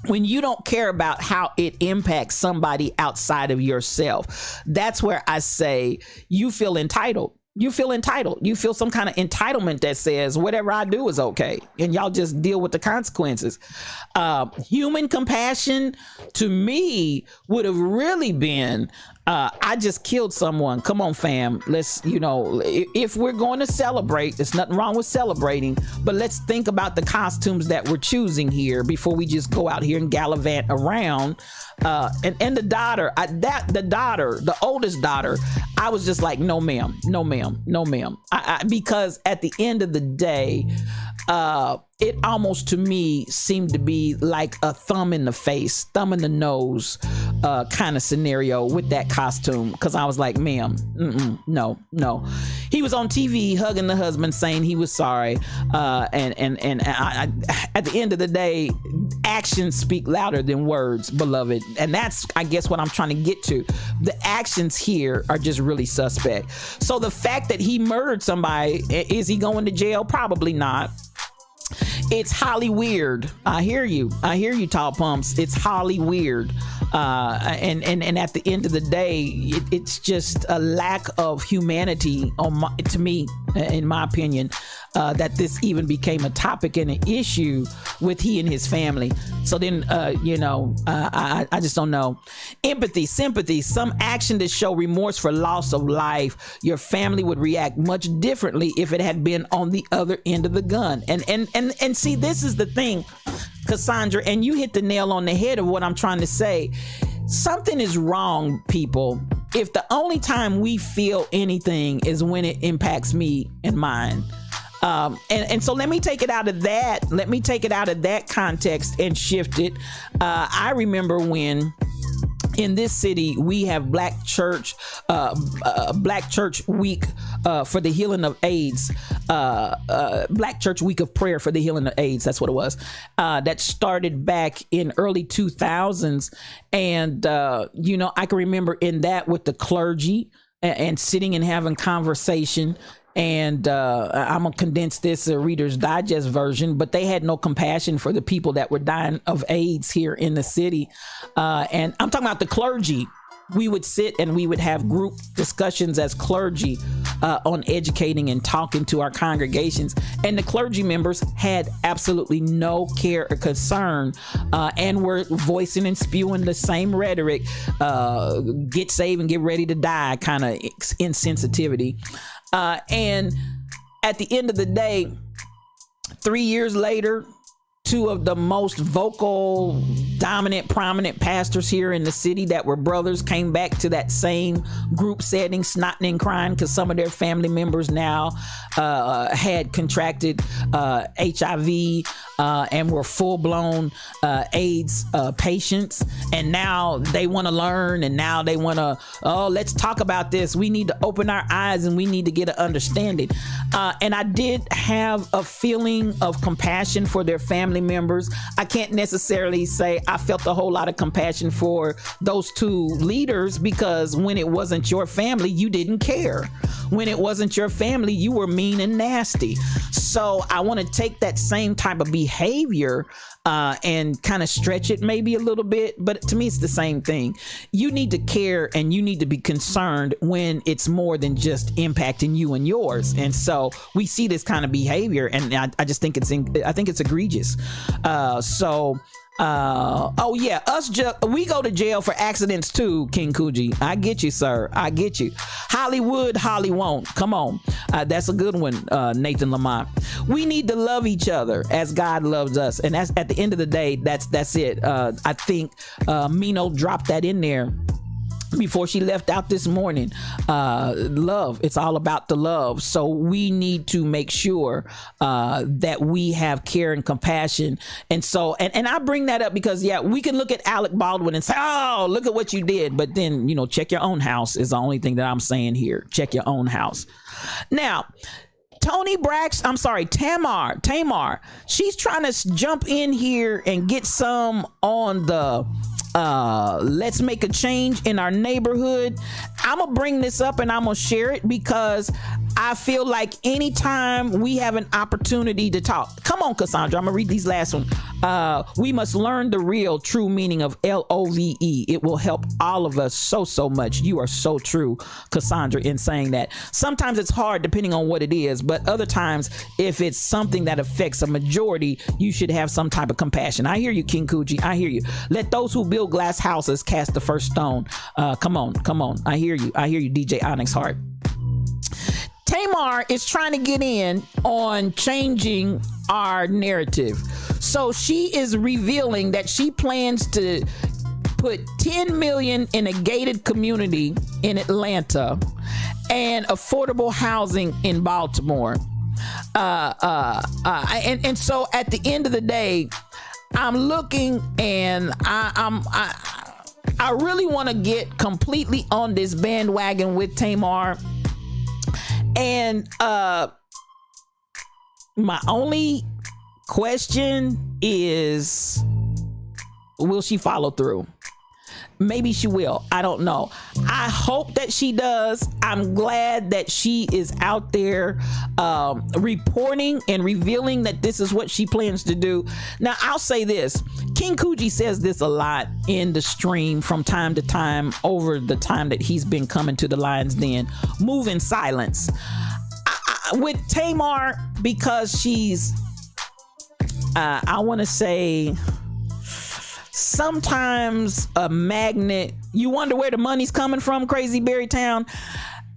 when you don't care about how it impacts somebody outside of yourself, that's where I say you feel entitled. You feel entitled. You feel some kind of entitlement that says whatever I do is okay, and y'all just deal with the consequences. Human compassion to me would have really been, I just killed someone. Come on, fam. Let's, if we're going to celebrate, there's nothing wrong with celebrating, but let's think about the costumes that we're choosing here before we just go out here and gallivant around. And the daughter, the oldest daughter, I was just like, no ma'am, no ma'am, no ma'am. Because at the end of the day, it almost to me seemed to be like a thumb in the face, thumb in the nose kind of scenario with that costume. Because I was like, ma'am, no. He was on TV hugging the husband, saying he was sorry. And I, at the end of the day, actions speak louder than words, beloved. And that's, I guess, what I'm trying to get to. The actions here are just really suspect. So the fact that he murdered somebody, is he going to jail? Probably not. It's highly weird. I hear you, Tall Pumps. It's highly weird. And at the end of the day, it's just a lack of humanity to me, in my opinion, that this even became a topic and an issue with he and his family. So then, I just don't know. Empathy, sympathy, some action to show remorse for loss of life. Your family would react much differently if it had been on the other end of the gun. And see, this is the thing, Cassandra, and you hit the nail on the head of what I'm trying to say. Something is wrong, people, if the only time we feel anything is when it impacts me and mine. And so let me take it out of that. Let me take it out of that context and shift it. I remember when in this city we have Black Church Week for the healing of AIDS. Black Church Week of Prayer for the healing of AIDS. That's what it was. That started back in early 2000s. And, I can remember in that with the clergy and sitting and having conversation. And I'm gonna condense this Reader's Digest version, but they had no compassion for the people that were dying of AIDS here in the city. And I'm talking about the clergy. We would sit and we would have group discussions as clergy on educating and talking to our congregations. And the clergy members had absolutely no care or concern and were voicing and spewing the same rhetoric, get saved and get ready to die kind of insensitivity. And at the end of the day, 3 years later, two of the most vocal, dominant, prominent pastors here in the city that were brothers came back to that same group setting, snotting and crying because some of their family members now had contracted HIV and were full-blown AIDS patients, and now they want to learn, and now they want to, let's talk about this. We need to open our eyes and we need to get an understanding. And I did have a feeling of compassion for their family members. I can't necessarily say I felt a whole lot of compassion for those two leaders, because when it wasn't your family, you didn't care. When it wasn't your family, you were mean and nasty. So I want to take that same type of behavior and kind of stretch it maybe a little bit, but to me it's the same thing. You need to care and you need to be concerned when it's more than just impacting you and yours. And so we see this kind of behavior, and I just think I think it's egregious. We go to jail for accidents too, King Coogee. I get you, sir. I get you. Hollywood, Holly won't. Come on. That's a good one, Nathan Lamont. We need to love each other as God loves us. And that's at the end of the day, that's it. I think Mino dropped that in there before she left out this morning. Love, it's all about the love. So we need to make sure that we have care and compassion. And so, and I bring that up because we can look at Alec Baldwin and say, oh, look at what you did, but then, check your own house is the only thing that I'm saying here. Check your own house. Now, Tamar, she's trying to jump in here and get some on the let's make a change in our neighborhood. I'm gonna bring this up and I'm gonna share it because I feel like anytime we have an opportunity to talk, come on, Cassandra, I'm gonna read these last one. We must learn the real true meaning of LOVE. It will help all of us so much. You are so true, Cassandra, in saying that. Sometimes it's hard depending on what it is, but other times if it's something that affects a majority, you should have some type of compassion. I hear you, King Coogee. I hear you. Let those who build glass houses cast the first stone. Come on. I hear you, DJ Onyx Heart. Tamar is trying to get in on changing our narrative. So she is revealing that she plans to put 10 million in a gated community in Atlanta and affordable housing in Baltimore. And so at the end of the day, I'm looking and I really want to get completely on this bandwagon with Tamar. And my only question is, will she follow through? Maybe she will. I don't know. I hope that she does. I'm glad that she is out there reporting and revealing that this is what she plans to do. Now, I'll say this. King Coogee says this a lot in the stream from time to time over the time that he's been coming to the Lion's Den. Move in silence. With Tamar, because she's, I want to say, sometimes a magnet. You wonder where the money's coming from, Crazy Berry Town.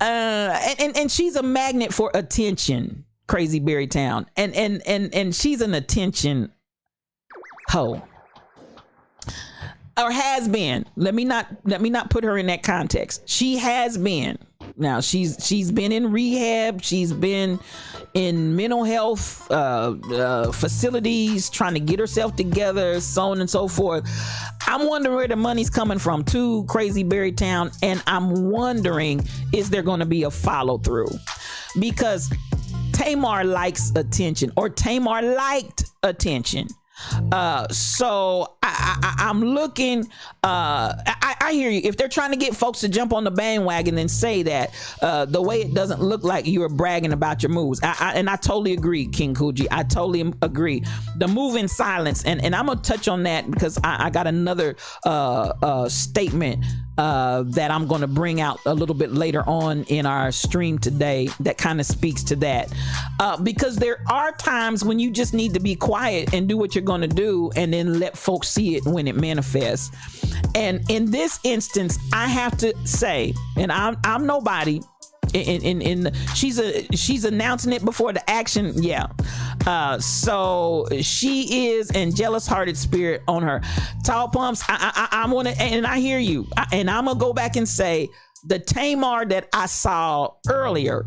And she's a magnet for attention, Crazy Berry Town. And she's an attention hoe. Or has been. Let me not put her in that context. She has been. Now she's been in rehab. She's been in mental health facilities, trying to get herself together, so on and so forth. I'm wondering where the money's coming from to Crazy Berry Town, and I'm wondering, is there going to be a follow through? Because Tamar likes attention, or Tamar liked attention. So I'm looking. I hear you. If they're trying to get folks to jump on the bandwagon and say that the way it doesn't look like you are bragging about your moves, and I totally agree, King Coogee. I totally agree. The move in silence, and I'm gonna touch on that because I got another statement that I'm going to bring out a little bit later on in our stream today that kind of speaks to that, because there are times when you just need to be quiet and do what you're going to do and then let folks see it when it manifests. And in this instance, I have to say, and I'm nobody. She's announcing it before the action. So she is an jealous hearted spirit on her. Tall Pumps, I'm gonna, and I hear you, and I'm gonna go back and say the Tamar that I saw earlier,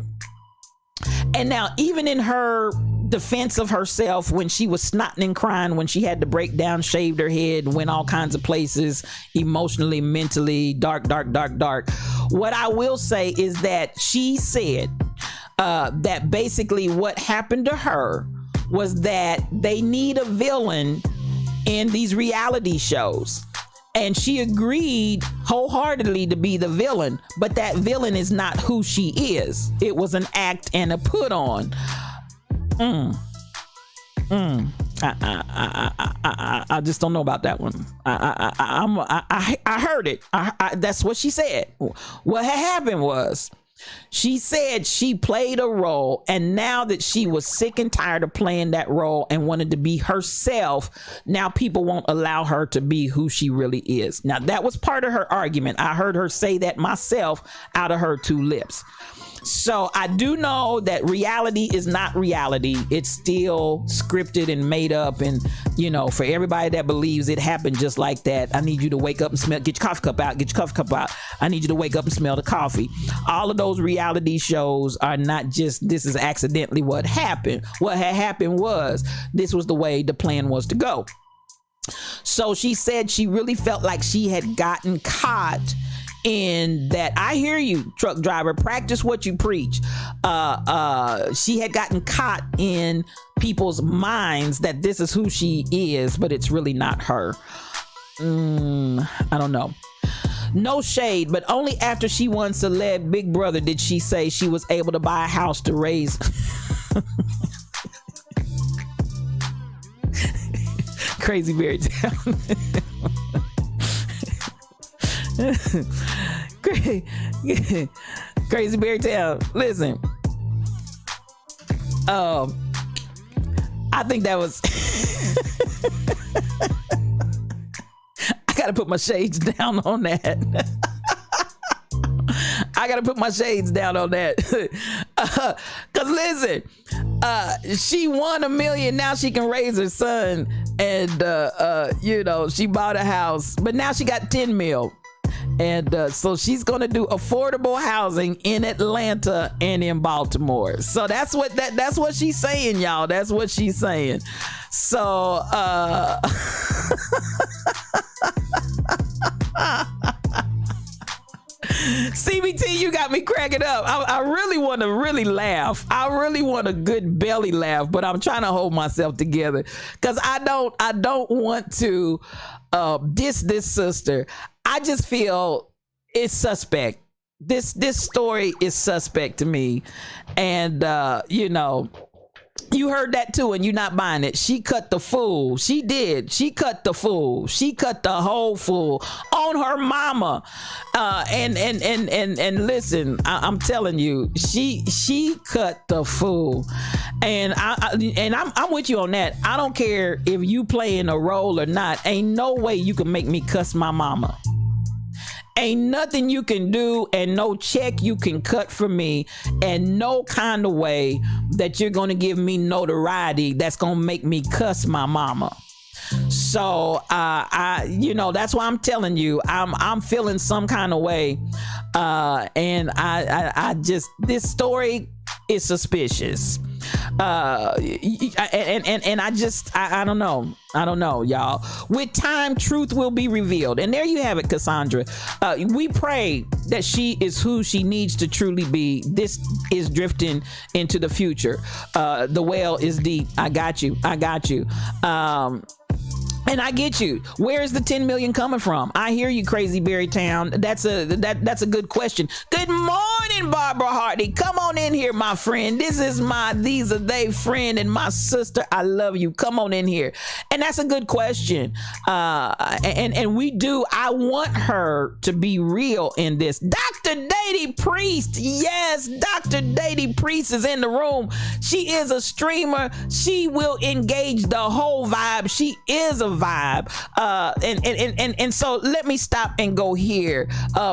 and now even in her defense of herself, when she was snotting and crying, when she had to break down, shaved her head, went all kinds of places, emotionally, mentally, dark. What I will say is that she said that basically what happened to her was that they need a villain in these reality shows. And she agreed wholeheartedly to be the villain, but that villain is not who she is. It was an act and a put on. I just don't know about that one. I heard it. That's what she said. What had happened was, she said she played a role, and now that she was sick and tired of playing that role and wanted to be herself, now people won't allow her to be who she really is. Now, that was part of her argument. I heard her say that myself out of her two lips. So I do know that reality is not reality. It's still scripted and made up. And, you know, for everybody that believes it happened just like that, I need you to wake up and smell, get your coffee cup out, get your coffee cup out. I need you to wake up and smell the coffee. All of those reality shows are not just, this is accidentally what happened. What had happened was, this was the way the plan was to go. So she said she really felt like she had gotten caught in that. I hear you, truck driver, practice what you preach. She had gotten caught in people's minds that this is who she is, but it's really not her. I don't know. No shade, but only after she won Celeb Big Brother did she say she was able to buy a house to raise Crazy Berry Town. Crazy Berry Town. Listen, I think that was I gotta put my shades down on that. I gotta put my shades down on that. Cause listen, she won $1 million. Now she can raise her son, and you know, she bought a house, but now she got 10 mil. And so she's going to do affordable housing in Atlanta and in Baltimore. So that's what she's saying, y'all. That's what she's saying. So CBT, you got me cracking up. I really want to really laugh. I really want a good belly laugh, but I'm trying to hold myself together because I don't want to diss this sister. I just feel it's suspect. This story is suspect to me. And you know, you heard that too, and you're not buying it. She cut the fool. She did. She cut the fool. She cut the whole fool on her mama. And listen, I'm telling you, she cut the fool. And I'm with you on that. I don't care if you playing a role or not. Ain't no way you can make me cuss my mama. Ain't nothing you can do, and no check you can cut for me, and no kind of way that you're going to give me notoriety that's going to make me cuss my mama. So you know, that's why I'm telling you, I'm feeling some kind of way, and I just, this story is suspicious. And I don't know, y'all. With time, truth will be revealed. And there you have it, Cassandra. We pray that she is who she needs to truly be. This is drifting into the future. The well is deep. I got you. And I get you. Where is the 10 million coming from? I hear you, Crazy Berry Town. That's a good question. Good morning, Barbara Hardy. Come on in here, my friend. This is my these are they friend and my sister. I love you. Come on in here. And that's a good question. And we do. I want her to be real in this. Dr. Dady Priest. Yes, Dr. Dady Priest is in the room. She is a streamer. She will engage the whole vibe. She is a vibe. And so let me stop and go here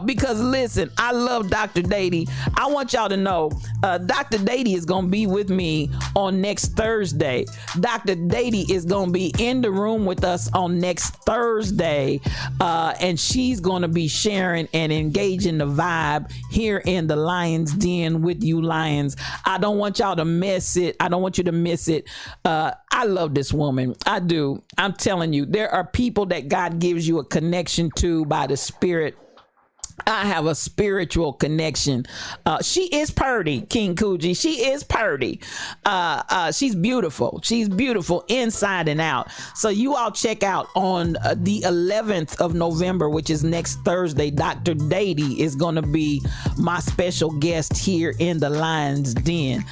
because listen, I love Dr. Dady. I want y'all to know Dr. Dady is gonna be with me on next Thursday. Dr. Dady is gonna be in the room with us on next Thursday, and she's gonna be sharing and engaging the vibe here in the Lion's Den with you lions. I don't want y'all to miss it. I don't want you to miss it. I love this woman. I do. I'm telling you, there are people that God gives you a connection to by the Spirit. I have a spiritual connection. She is purty, King Coogee. She is purty. She's beautiful. She's beautiful inside and out. So you all check out on the 11th of November, which is next Thursday. Dr. Dady is going to be my special guest here in the Lion's Den.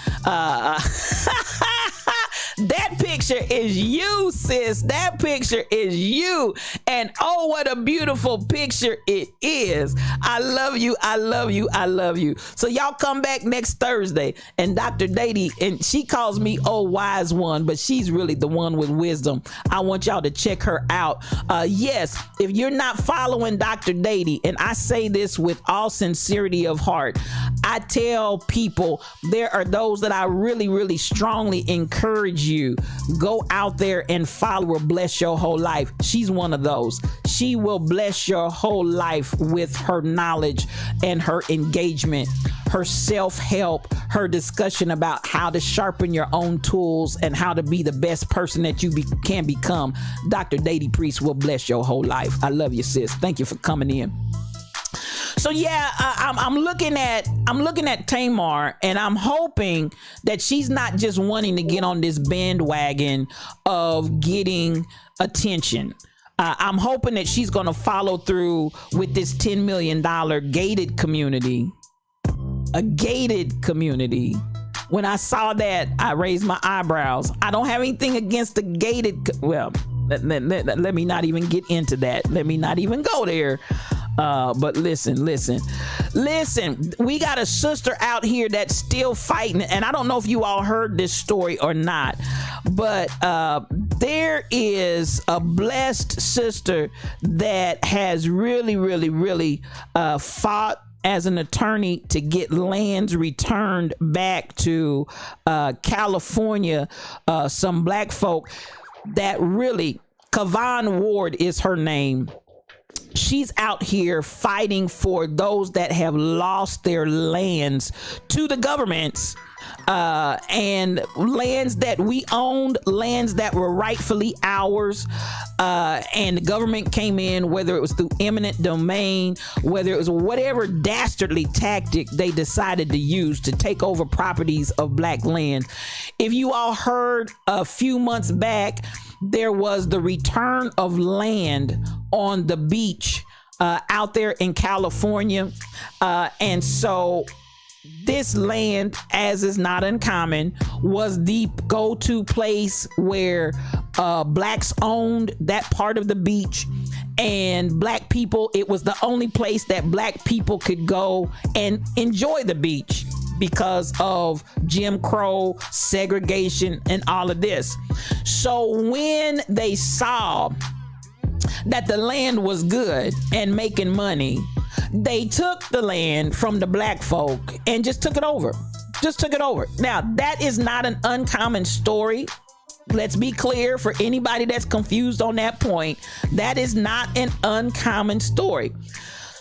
That picture is you, sis. That picture is you. And oh, what a beautiful picture it is. I love you. I love you. I love you. So y'all come back next Thursday. And Dr. Dady, and she calls me old wise one, but she's really the one with wisdom. I want y'all to check her out. Yes, if you're not following Dr. Dady, and I say this with all sincerity of heart, I tell people there are those that I really, really strongly encourage you, go out there and follow her. Bless your whole life. She's one of those. She will bless your whole life with her knowledge and her engagement, her self-help, her discussion about how to sharpen your own tools and how to be the best person that you can become. Dr. Dady Priest will bless your whole life. I love you, sis. Thank you for coming in. So yeah, I'm looking at Tamar, and I'm hoping that she's not just wanting to get on this bandwagon of getting attention. I'm hoping that she's going to follow through with this $10 million gated community, a gated community. When I saw that, I raised my eyebrows. I don't have anything against the gated. Well, let me not even get into that. Let me not even go there. But listen, we got a sister out here that's still fighting. And I don't know if you all heard this story or not, but there is a blessed sister that has really fought as an attorney to get lands returned back to California. Some black folk that really, Kavan Ward is her name. She's out here fighting for those that have lost their lands to the governments, and lands that we owned, lands that were rightfully ours, and the government came in, whether it was through eminent domain, whether it was whatever dastardly tactic they decided to use to take over properties of black land. If you all heard a few months back, there was the return of land on the beach out there in California. And so this land, as is not uncommon, was the go-to place where blacks owned that part of the beach. And black people, it was the only place that black people could go and enjoy the beach because of Jim Crow, segregation, and all of this. So when they saw that the land was good and making money, they took the land from the black folk and just took it over. Now, that is not an uncommon story. Let's be clear for anybody that's confused on that point. That is not an uncommon story.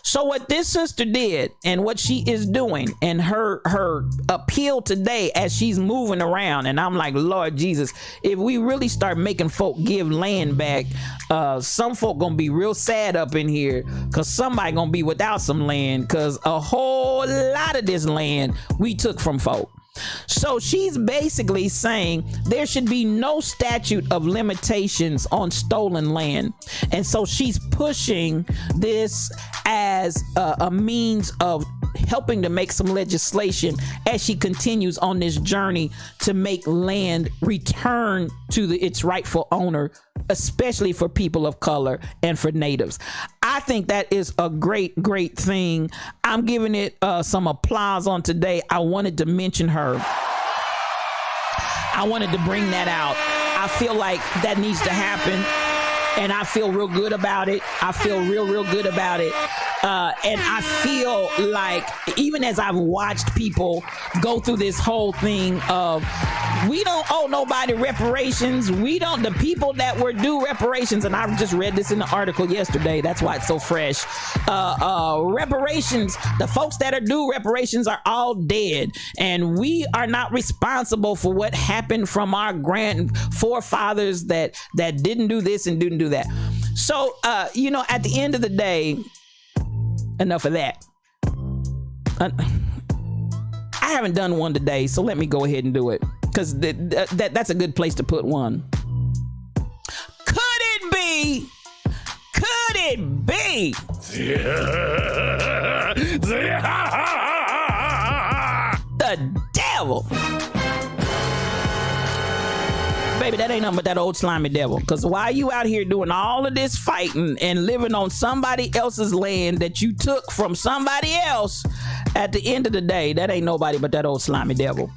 So what this sister did and what she is doing and her appeal today as she's moving around, and I'm like, Lord Jesus, if we really start making folk give land back, some folk gonna be real sad up in here because somebody gonna be without some land because a whole lot of this land we took from folk. So she's basically saying there should be no statute of limitations on stolen land. And so she's pushing this as a means of helping to make some legislation as she continues on this journey to make land return to its rightful owner, especially for people of color and for natives. I think that is a great thing. I'm giving it some applause on today. I wanted to mention her. I wanted to bring that out. I feel like that needs to happen. and I feel real good about it. I feel real good about it. And I feel like even as I've watched people go through this whole thing of we don't owe nobody reparations. The people that were due reparations, and I just read this in the article yesterday. That's why it's so fresh. Reparations, the folks that are due reparations are all dead. And we are not responsible for what happened from our grand forefathers that didn't do this and didn't do that. So, at the end of the day, enough of that. I haven't done one today, so let me go ahead and do it, because that's a good place to put one. Could it be the devil? Baby, that ain't nothing but that old slimy devil. Because why you out here doing all of this fighting and living on somebody else's land that you took from somebody else, at the end of the day, that ain't nobody but that old slimy devil.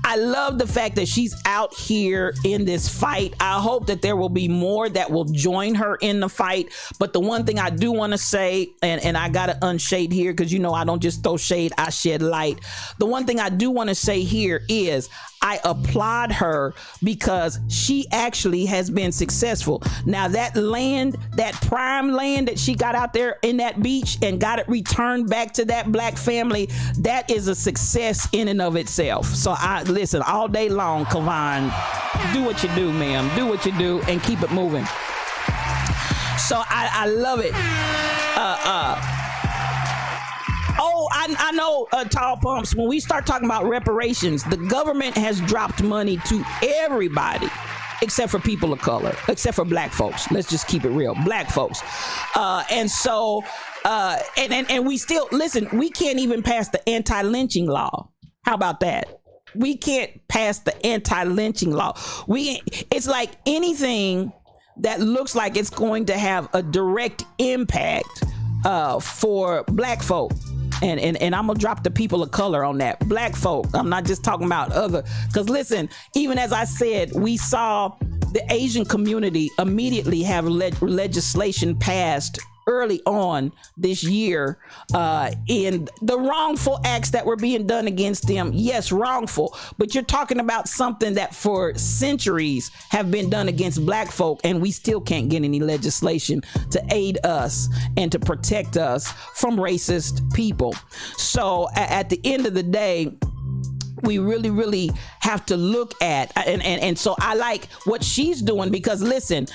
I love the fact that she's out here in this fight. I hope that there will be more that will join her in the fight. But the one thing I do want to say, and I got to unshade here because, I don't just throw shade, I shed light. The one thing I do want to say here is I applaud her because she actually has been successful. Now that land, that prime land that she got out there in that beach and got it returned back to that black family, that is a success in and of itself. So I listen all day long, Kavan, do what you do, ma'am. Do what you do and keep it moving. So I love it. I know, Tall Pumps, when we start talking about reparations, the government has dropped money to everybody except for people of color, except for black folks. Let's just keep it real. Black folks. And we still, listen, we can't even pass the anti-lynching law. How about that? We can't pass the anti-lynching law. It's like anything that looks like it's going to have a direct impact for black folk. And I'm gonna drop the people of color on that. Black folk. I'm not just talking about other. Because listen, even as I said, we saw the Asian community immediately have legislation passed early on this year in the wrongful acts that were being done against them. Yes, wrongful, but you're talking about something that for centuries have been done against black folk, and we still can't get any legislation to aid us and to protect us from racist people. So at the end of the day, we really have to look at and so I like what she's doing, because listen,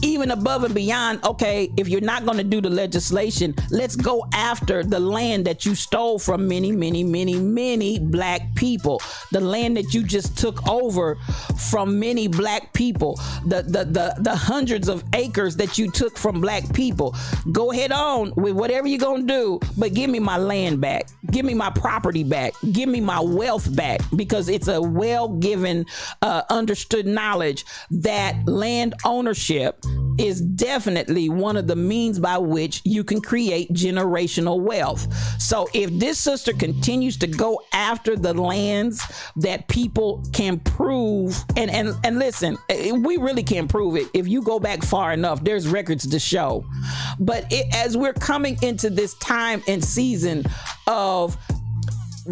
even above and beyond, okay, if you're not going to do the legislation, let's go after the land that you stole from many black people, the land that you just took over from many black people, the hundreds of acres that you took from black people. Go ahead on with whatever you're going to do, but give me my land back, give me my property back, give me my wealth back, because it's a well-given, understood knowledge that land ownership is definitely one of the means by which you can create generational wealth. So if this sister continues to go after the lands that people can prove, and listen, we really can't prove it. If you go back far enough, there's records to show. But as we're coming into this time and season of,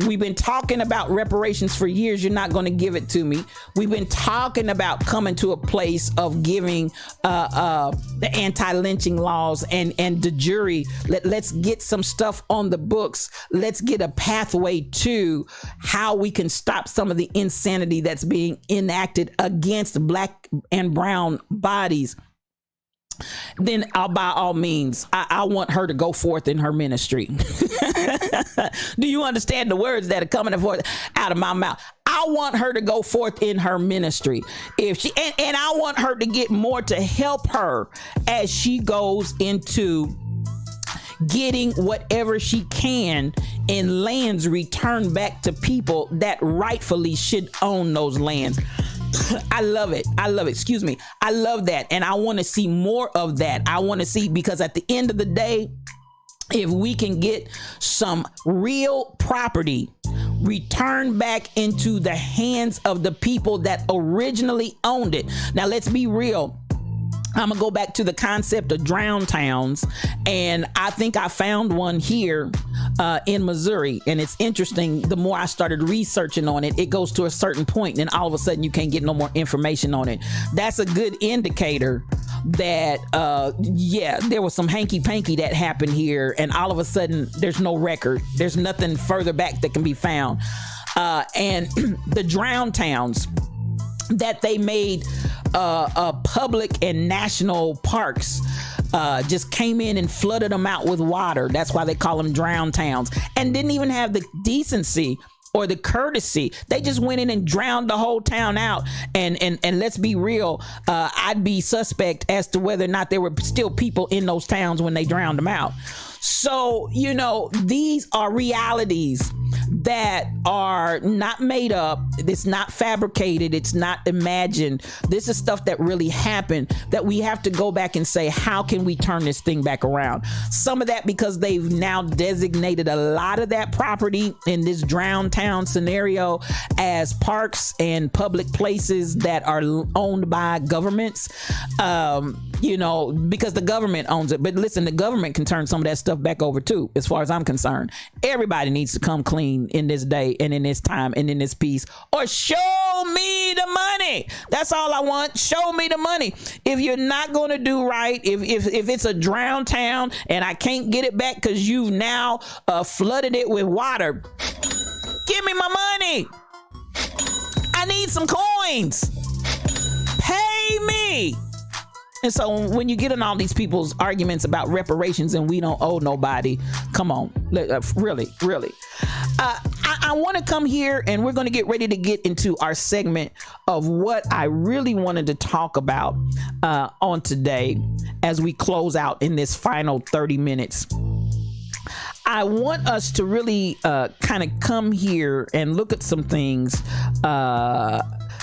we've been talking about reparations for years. You're not going to give it to me. We've been talking about coming to a place of giving the anti-lynching laws and the jury. Let's get some stuff on the books. Let's get a pathway to how we can stop some of the insanity that's being enacted against black and brown bodies. Then by all means, I want her to go forth in her ministry. Do you understand the words that are coming forth out of my mouth? I want her to go forth in her ministry. If she and I want her to get more to help her as she goes into getting whatever she can in lands returned back to people that rightfully should own those lands. I love it. Excuse me. I love that. And I want to see more of that. I want to see, because at the end of the day, if we can get some real property returned back into the hands of the people that originally owned it. Now, let's be real. I'm gonna go back to the concept of drown towns, and I think I found one here in Missouri. And it's interesting, the more I started researching on it, it goes to a certain point, and then all of a sudden you can't get no more information on it. That's a good indicator that there was some hanky-panky that happened here, and all of a sudden there's no record, there's nothing further back that can be found. And the drown towns that they made public and national parks, just came in and flooded them out with water. That's why they call them drown towns, and didn't even have the decency or the courtesy. They just went in and drowned the whole town out. And let's be real, I'd be suspect as to whether or not there were still people in those towns when they drowned them out. So, you know, these are realities that are not made up. It's not fabricated. It's not imagined. This is stuff that really happened, that we have to go back and say, how can we turn this thing back around? Some of that because they've now designated a lot of that property in this drown town scenario as parks and public places that are owned by governments, you know, because the government owns it. But listen, the government can turn some of that stuff back over too, as far as I'm concerned. Everybody needs to come clean in this day and in this time and in this piece, or show me the money. That's all I want. Show me the money. If you're not going to do right, if it's a drown town and I can't get it back because you've now flooded it with water, give me my money. I need some coins. Pay me. And so when you get in all these people's arguments about reparations and we don't owe nobody, come on, really. I want to come here and we're going to get ready to get into our segment of what I really wanted to talk about on today as we close out in this final 30 minutes. I want us to really kind of come here and look at some things.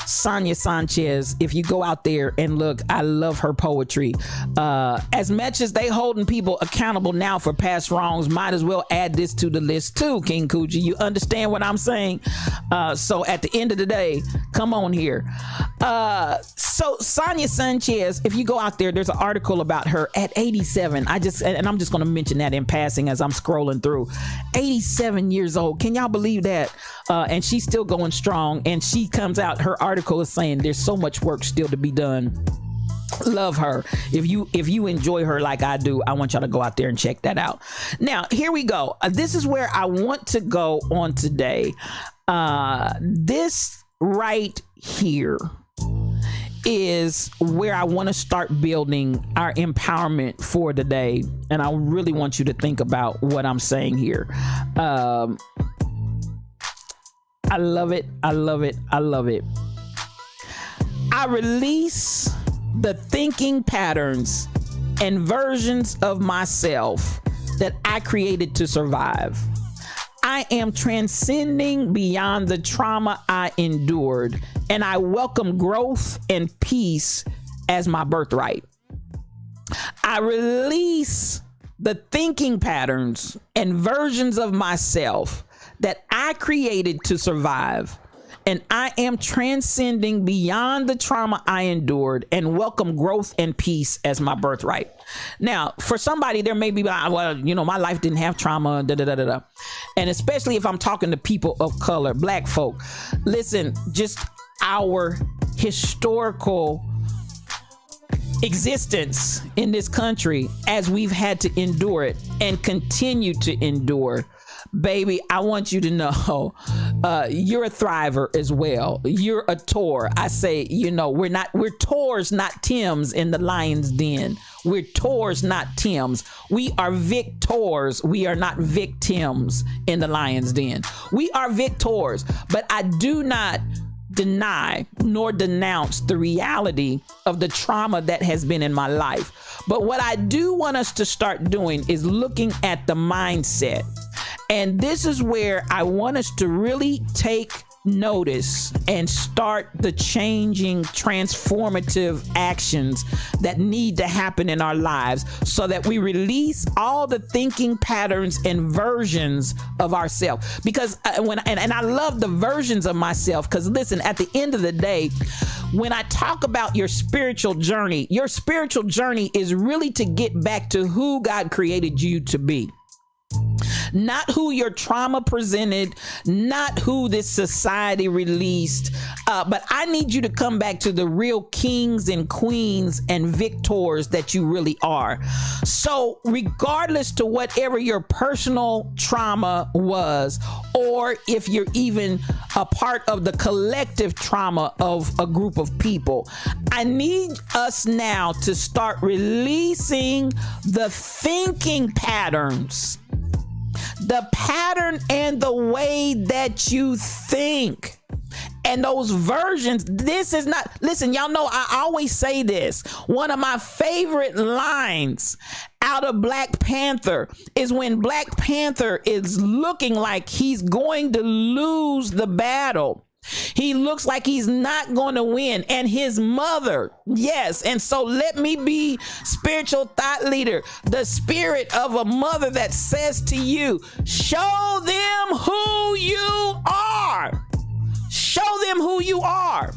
Sonia Sanchez, if you go out there and look, I love her poetry. As much as they holding people accountable now for past wrongs, might as well add this to the list too, King Coochie. You understand what I'm saying? So at the end of the day, come on here. So Sonia Sanchez, if you go out there, there's an article about her at 87. I'm just going to mention that in passing as I'm scrolling through. 87 years old. Can y'all believe that? And she's still going strong. And she comes out, her article is saying there's so much work still to be done. Love her. If you enjoy her like I do, I want y'all to go out there and check that out. Now, here we go. This is where I want to go on today. This right here is where I want to start building our empowerment for the day. And I really want you to think about what I'm saying here. I love it. I love it. I love it. I release the thinking patterns and versions of myself that I created to survive. I am transcending beyond the trauma I endured, and I welcome growth and peace as my birthright. I release the thinking patterns and versions of myself that I created to survive, and I am transcending beyond the trauma I endured and welcome growth and peace as my birthright. Now, for somebody, there may be, well, you know, my life didn't have trauma, and especially if I'm talking to people of color, Black folk. Listen, just our historical existence in this country as we've had to endure it and continue to endure. Baby, I want you to know you're a thriver as well. You're a Tor. I say, you know, we're Tors, not Tims in the lion's den. We're Tors, not Tims. We are victors. We are not victims in the lion's den. We are victors, but I do not deny nor denounce the reality of the trauma that has been in my life. But what I do want us to start doing is looking at the mindset. And this is where I want us to really take notice and start the changing, transformative actions that need to happen in our lives so that we release all the thinking patterns and versions of ourselves. Because I love the versions of myself, because listen, at the end of the day, when I talk about your spiritual journey is really to get back to who God created you to be. Not who your trauma presented, not who this society released, but I need you to come back to the real kings and queens and victors that you really are. So regardless to whatever your personal trauma was, or if you're even a part of the collective trauma of a group of people, I need us now to start releasing the thinking patterns, the pattern and the way that you think. And those versions, this is not, listen, y'all know I always say this. One of my favorite lines out of Black Panther is when Black Panther is looking like he's going to lose the battle. He looks like he's not going to win. And his mother, yes. And so let me be spiritual thought leader, the spirit of a mother that says to you, show them who you are. Show them who you are.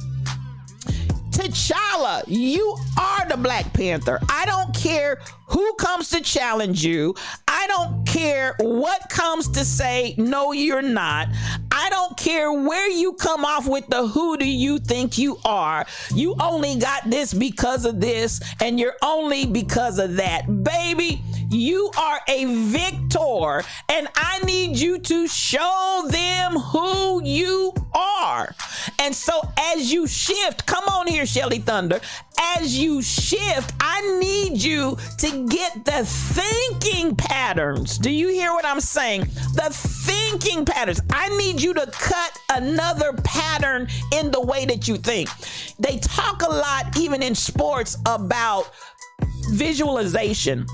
T'Challa, you are the Black Panther. I don't care who comes to challenge you. I don't care what comes to say, no, you're not. I don't care where you come off with the who do you think you are. You only got this because of this, and you're only because of that. Baby, you are a victor, and I need you to show them who you are. And so as you shift, come on here, Shelly Thunder, as you shift, I need you to get the thinking patterns. Do you hear what I'm saying? The thinking patterns. I need you to cut another pattern in the way that you think. They talk a lot, even in sports, about visualization.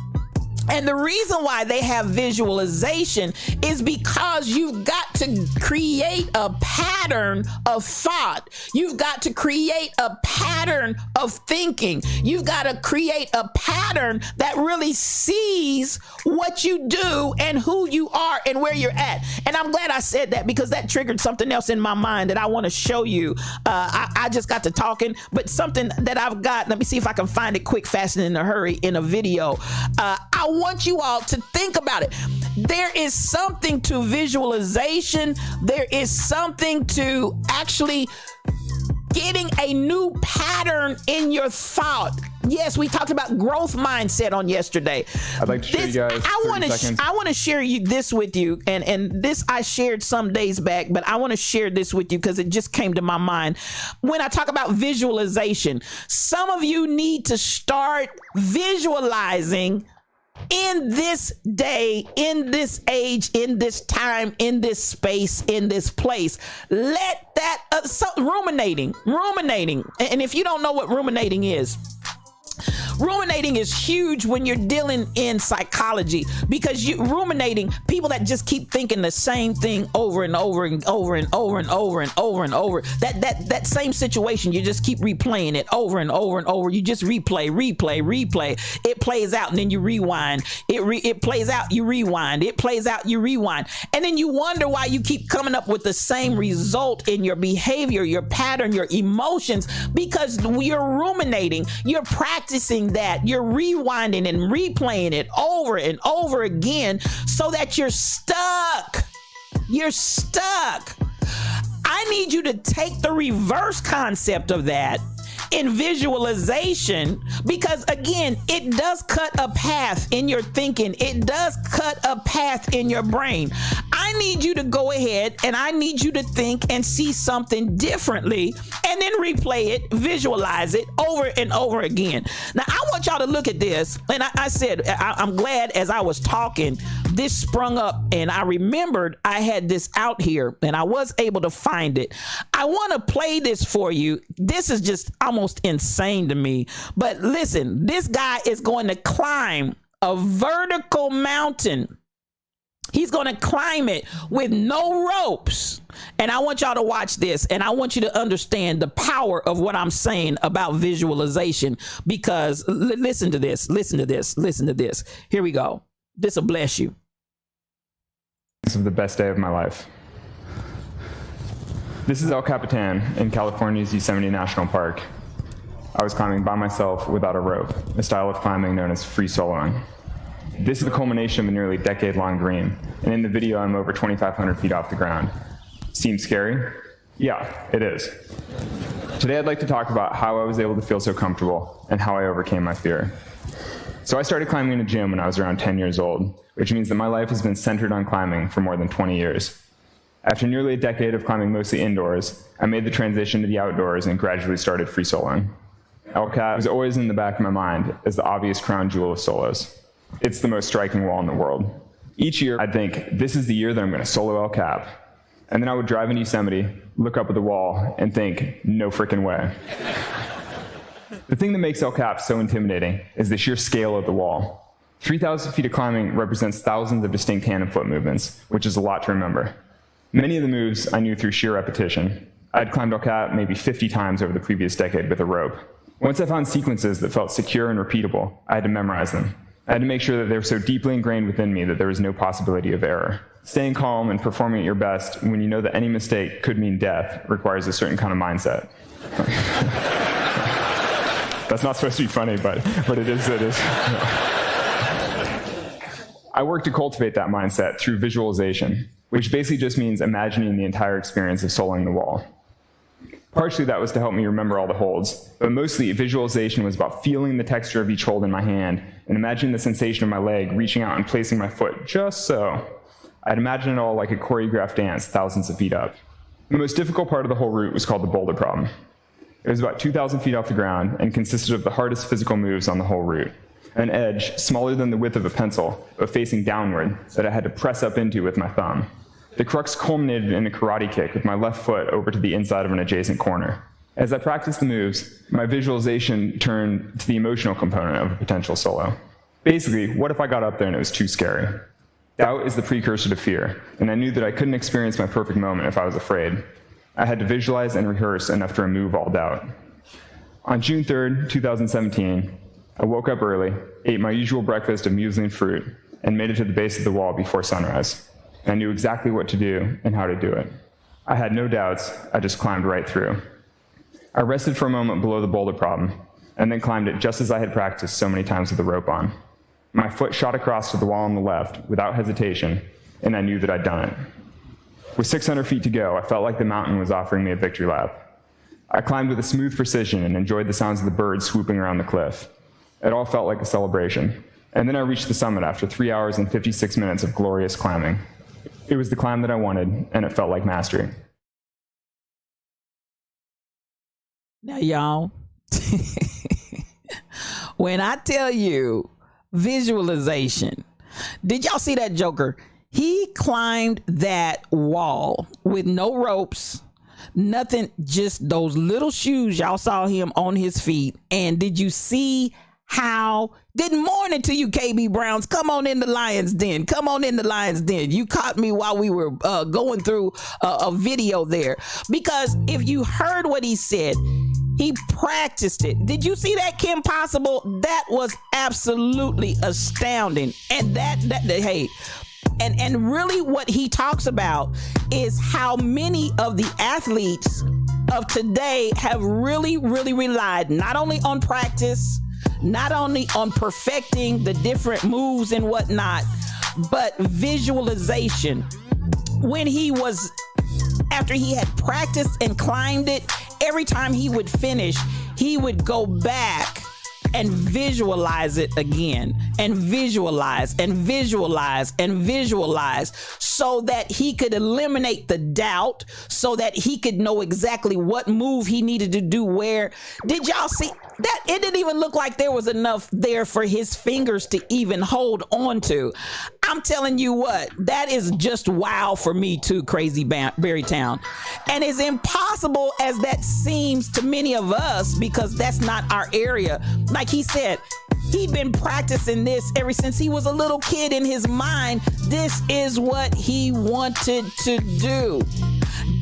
And the reason why they have visualization is because you've got to create a pattern of thought. You've got to create a pattern of thinking. You've got to create a pattern that really sees what you do and who you are and where you're at. And I'm glad I said that, because that triggered something else in my mind that I want to show you. I just got to talking, but something that I've got, let me see if I can find it quick, fast, and in a hurry in a video. I want you all to think about it. There is something to visualization. There is something to actually getting a new pattern in your thought. Yes, we talked about growth mindset on yesterday. I'd like to show you guys. I want to share this with you, and this I shared some days back, but I want to share this with you because it just came to my mind. When I talk about visualization, some of you need to start visualizing in this day, in this age, in this time, in this space, in this place. Let that ruminating. And if you don't know what ruminating is huge when you're dealing in psychology, because ruminating, people that just keep thinking the same thing over and over and over and over and over and over and over, that same situation, you just keep replaying it over and over and over. You just replay. It plays out and then you rewind. It plays out, you rewind. It plays out, you rewind. And then you wonder why you keep coming up with the same result in your behavior, your pattern, your emotions, because you're ruminating, you're practicing that, you're rewinding and replaying it over and over again so that you're stuck. I need you to take the reverse concept of that in visualization, because again, it does cut a path in your thinking. It does cut a path in your brain. I need you to go ahead and I need you to think and see something differently and then replay it, visualize it over and over again. Now, I want y'all to look at this. And I said, I'm glad as I was talking, this sprung up and I remembered I had this out here and I was able to find it. I want to play this for you. This is just almost insane to me. But listen, this guy is going to climb a vertical mountain. He's going to climb it with no ropes. And I want y'all to watch this. And I want you to understand the power of what I'm saying about visualization. Because listen to this. Here we go. This will bless you. This is the best day of my life. This is El Capitan in California's Yosemite National Park. I was climbing by myself without a rope, a style of climbing known as free soloing. This is the culmination of a nearly decade-long dream, and in the video I'm over 2,500 feet off the ground. Seems scary? Yeah, it is. Today I'd like to talk about how I was able to feel so comfortable and how I overcame my fear. So I started climbing in a gym when I was around 10 years old, which means that my life has been centered on climbing for more than 20 years. After nearly a decade of climbing mostly indoors, I made the transition to the outdoors and gradually started free soloing. El Cap was always in the back of my mind as the obvious crown jewel of solos. It's the most striking wall in the world. Each year, I'd think, this is the year that I'm going to solo El Cap. And then I would drive into Yosemite, look up at the wall, and think, no frickin' way. The thing that makes El Cap so intimidating is the sheer scale of the wall. 3,000 feet of climbing represents thousands of distinct hand and foot movements, which is a lot to remember. Many of the moves I knew through sheer repetition. I'd climbed El Cap maybe 50 times over the previous decade with a rope. Once I found sequences that felt secure and repeatable, I had to memorize them. I had to make sure that they were so deeply ingrained within me that there was no possibility of error. Staying calm and performing at your best when you know that any mistake could mean death requires a certain kind of mindset. That's not supposed to be funny, but it is. I work to cultivate that mindset through visualization, which basically just means imagining the entire experience of soloing the wall. Partially that was to help me remember all the holds, but mostly visualization was about feeling the texture of each hold in my hand and imagining the sensation of my leg reaching out and placing my foot just so. I'd imagine it all like a choreographed dance thousands of feet up. The most difficult part of the whole route was called the boulder problem. It was about 2,000 feet off the ground and consisted of the hardest physical moves on the whole route. An edge smaller than the width of a pencil, but facing downward, that I had to press up into with my thumb. The crux culminated in a karate kick with my left foot over to the inside of an adjacent corner. As I practiced the moves, my visualization turned to the emotional component of a potential solo. Basically, what if I got up there and it was too scary? Doubt is the precursor to fear, and I knew that I couldn't experience my perfect moment if I was afraid. I had to visualize and rehearse enough to remove all doubt. On June 3rd, 2017, I woke up early, ate my usual breakfast of muesli and fruit, and made it to the base of the wall before sunrise. I knew exactly what to do and how to do it. I had no doubts, I just climbed right through. I rested for a moment below the boulder problem, and then climbed it just as I had practiced so many times with the rope on. My foot shot across to the wall on the left without hesitation, and I knew that I'd done it. With 600 feet to go, I felt like the mountain was offering me a victory lap. I climbed with a smooth precision and enjoyed the sounds of the birds swooping around the cliff. It all felt like a celebration. And then I reached the summit after 3 hours and 56 minutes of glorious climbing. It was the climb that I wanted, and it felt like mastery. Now, y'all, when I tell you visualization, did y'all see that joker? He climbed that wall with no ropes, nothing, just those little shoes. Y'all saw him on his feet. And did you see how? Good morning to you, KB Browns. Come on in the Lions Den. Come on in the Lions Den. You caught me while we were going through a video there. Because if you heard what he said, he practiced it. Did you see that, Kim Possible? That was absolutely astounding. And hey, and really what he talks about is how many of the athletes of today have really relied not only on practice, not only on perfecting the different moves and whatnot, but visualization. After he had practiced and climbed it, every time he would finish, he would go back and visualize it again, and visualize and visualize and visualize, so that he could eliminate the doubt, so that he could know exactly what move he needed to do where. Did y'all see that? It didn't even look like there was enough there for his fingers to even hold on to. I'm telling you what, that is just wow for me too, Crazy Berrytown. And as impossible as that seems to many of us, because that's not our area, like he said, he'd been practicing this ever since he was a little kid. In his mind, this is what he wanted to do.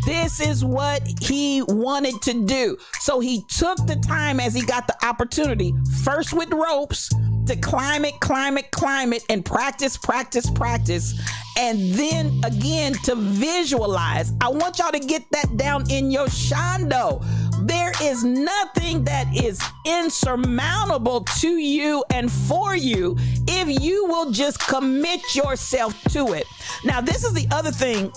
This is what he wanted to do. So he took the time as he got the opportunity, first with ropes, to climb it, and practice, and then again to visualize. I want y'all to get that down in your shondo. There is nothing that is insurmountable to you and for you if you will just commit yourself to it. Now, this is the other thing.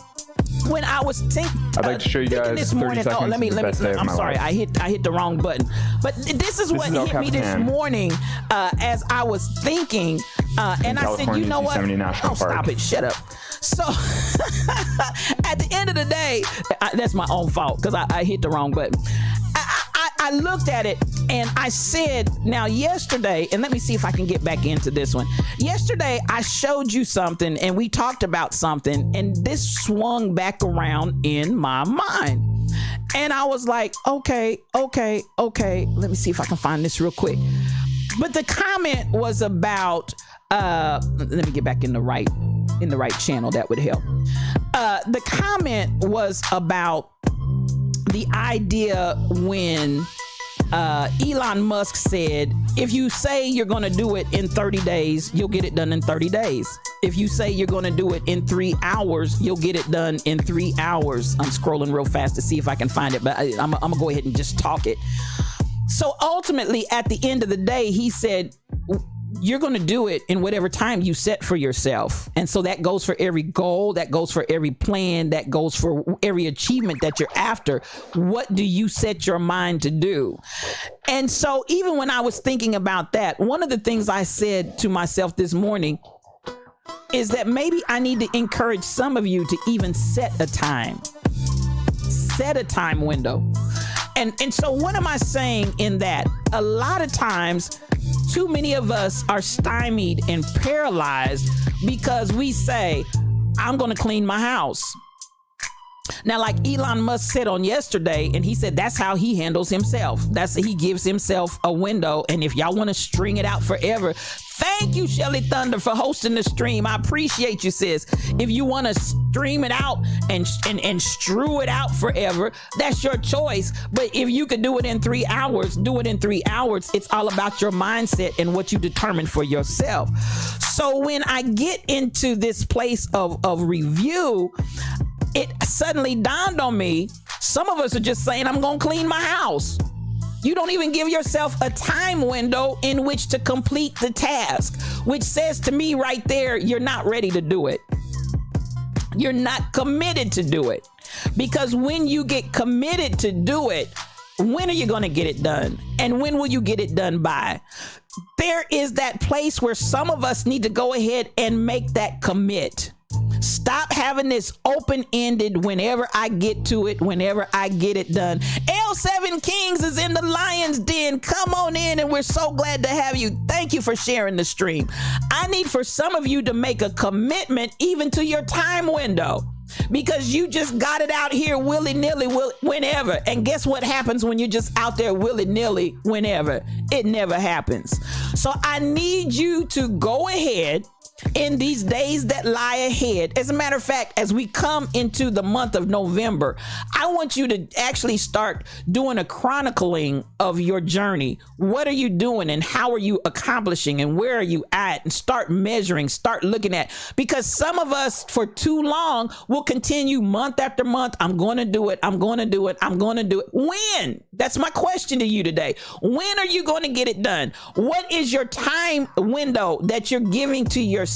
When I was I'd like to show you guys this 30 morning, seconds let me, of the best day of I'm my sorry, life. I hit the wrong button. But this is what hit me this morning as I was thinking, and I said, you know what? National Park. Stop it, shut up. So at the end of the day, that's my own fault because I hit the wrong button. I looked at it and I said, now yesterday, and let me see if I can get back into this one. Yesterday, I showed you something and we talked about something, and this swung back around in my mind. And I was like, okay. Let me see if I can find this real quick. But the comment was about, let me get back in the right channel. That would help. The comment was about the idea when Elon Musk said, if you say you're going to do it in 30 days, you'll get it done in 30 days. If you say you're going to do it in 3 hours, you'll get it done in 3 hours. I'm scrolling real fast to see if I can find it, but I'm going to go ahead and just talk it. So ultimately, at the end of the day, he said, you're going to do it in whatever time you set for yourself. And so that goes for every goal, that goes for every plan, that goes for every achievement that you're after. What do you set your mind to do? And so even when I was thinking about that, one of the things I said to myself this morning is that maybe I need to encourage some of you to even set a time window. And so what am I saying in that? A lot of times, too many of us are stymied and paralyzed because we say, I'm going to clean my house. Now, like Elon Musk said on yesterday, and he said that's how he handles himself. He gives himself a window. And if y'all want to string it out forever, thank you, Shelly Thunder, for hosting the stream. I appreciate you, sis. If you want to stream it out and strew it out forever, that's your choice. But if you could do it in 3 hours, do it in 3 hours. It's all about your mindset and what you determine for yourself. So when I get into this place of review, it suddenly dawned on me, some of us are just saying, I'm going to clean my house. You don't even give yourself a time window in which to complete the task, which says to me right there, you're not ready to do it. You're not committed to do it. Because when you get committed to do it, when are you going to get it done? And when will you get it done by? There is that place where some of us need to go ahead and make that commit. Stop having this open-ended, whenever I get to it, whenever I get it done. L7 Kings is in the Lion's Den. Come on in, and we're so glad to have you. Thank you for sharing the stream. I need for some of you to make a commitment even to your time window, because you just got it out here willy-nilly whenever. And guess what happens when you're just out there willy-nilly whenever? It never happens. So I need you to go ahead in these days that lie ahead. As a matter of fact, as we come into the month of November, I want you to actually start doing a chronicling of your journey. What are you doing and how are you accomplishing and where are you at? And start measuring, start looking at, because some of us for too long will continue month after month. I'm going to do it. I'm going to do it. I'm going to do it. When? That's my question to you today. When are you going to get it done? What is your time window that you're giving to yourself?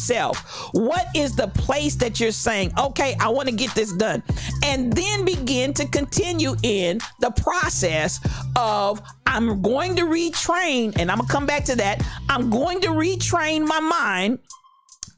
What is the place that you're saying, okay, I want to get this done? And then begin to continue in the process of, I'm going to retrain, and I'm going to come back to that. I'm going to retrain my mind.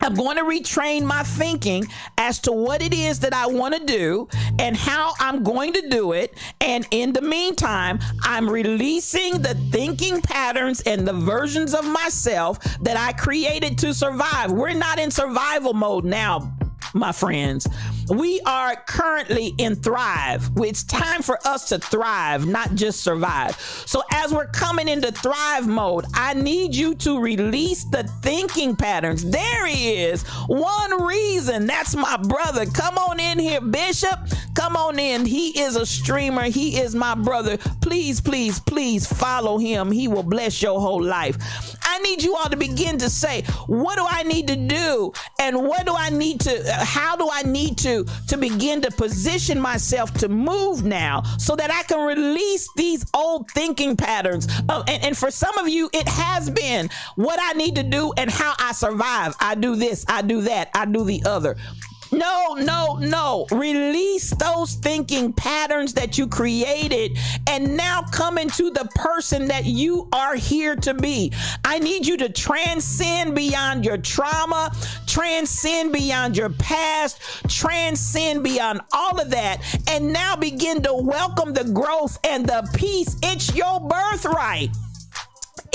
I'm going to retrain my thinking as to what it is that I want to do and how I'm going to do it. And in the meantime, I'm releasing the thinking patterns and the versions of myself that I created to survive. We're not in survival mode now, my friends. We are currently in thrive. It's time for us to thrive, not just survive. So as we're coming into thrive mode, I need you to release the thinking patterns. There he is. One reason. That's my brother. Come on in here, Bishop. Come on in. He is a streamer. He is my brother. Please, please, please follow him. He will bless your whole life. I need you all to begin to say, what do I need to do? And how do I need to begin to position myself to move now so that I can release these old thinking patterns? And for some of you, it has been what I need to do and how I survive. I do this, I do that, I do the other. No. Release those thinking patterns that you created and now come into the person that you are here to be. I need you to transcend beyond your trauma, transcend beyond your past, transcend beyond all of that, and now begin to welcome the growth and the peace. It's your birthright.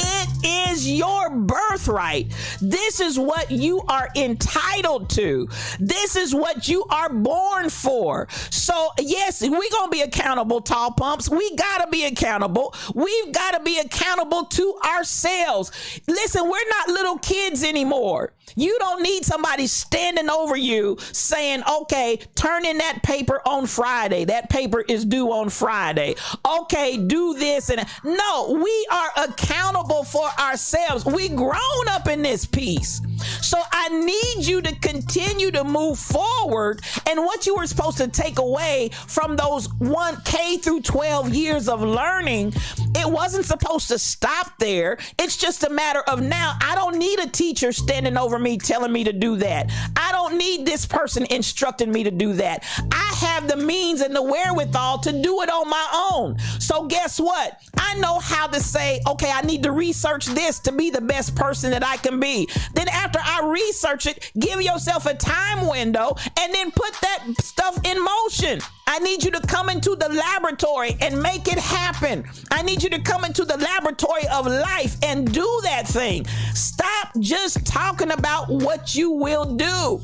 It is your birthright. This is what you are entitled to. This is what you are born for. So yes, we're going to be accountable, Tall Pumps. We got to be accountable. We've got to be accountable to ourselves. Listen, we're not little kids anymore. You don't need somebody standing over you saying, okay, turn in that paper on Friday. That paper is due on Friday. Okay, do this. And no, we are accountable for ourselves. We grown up in this piece. So I need you to continue to move forward. And what you were supposed to take away from those 1K through 12 years of learning, it wasn't supposed to stop there. It's just a matter of now, I don't need a teacher standing over me telling me to do that. I don't need this person instructing me to do that. I have the means and the wherewithal to do it on my own. So guess what? I know how to say, okay, I need to research this to be the best person that I can be. Then after I research it, give yourself a time window and then put that stuff in motion. I need you to come into the laboratory and make it happen. I need you to come into the laboratory of life and do that thing. Stop just talking about what you will do.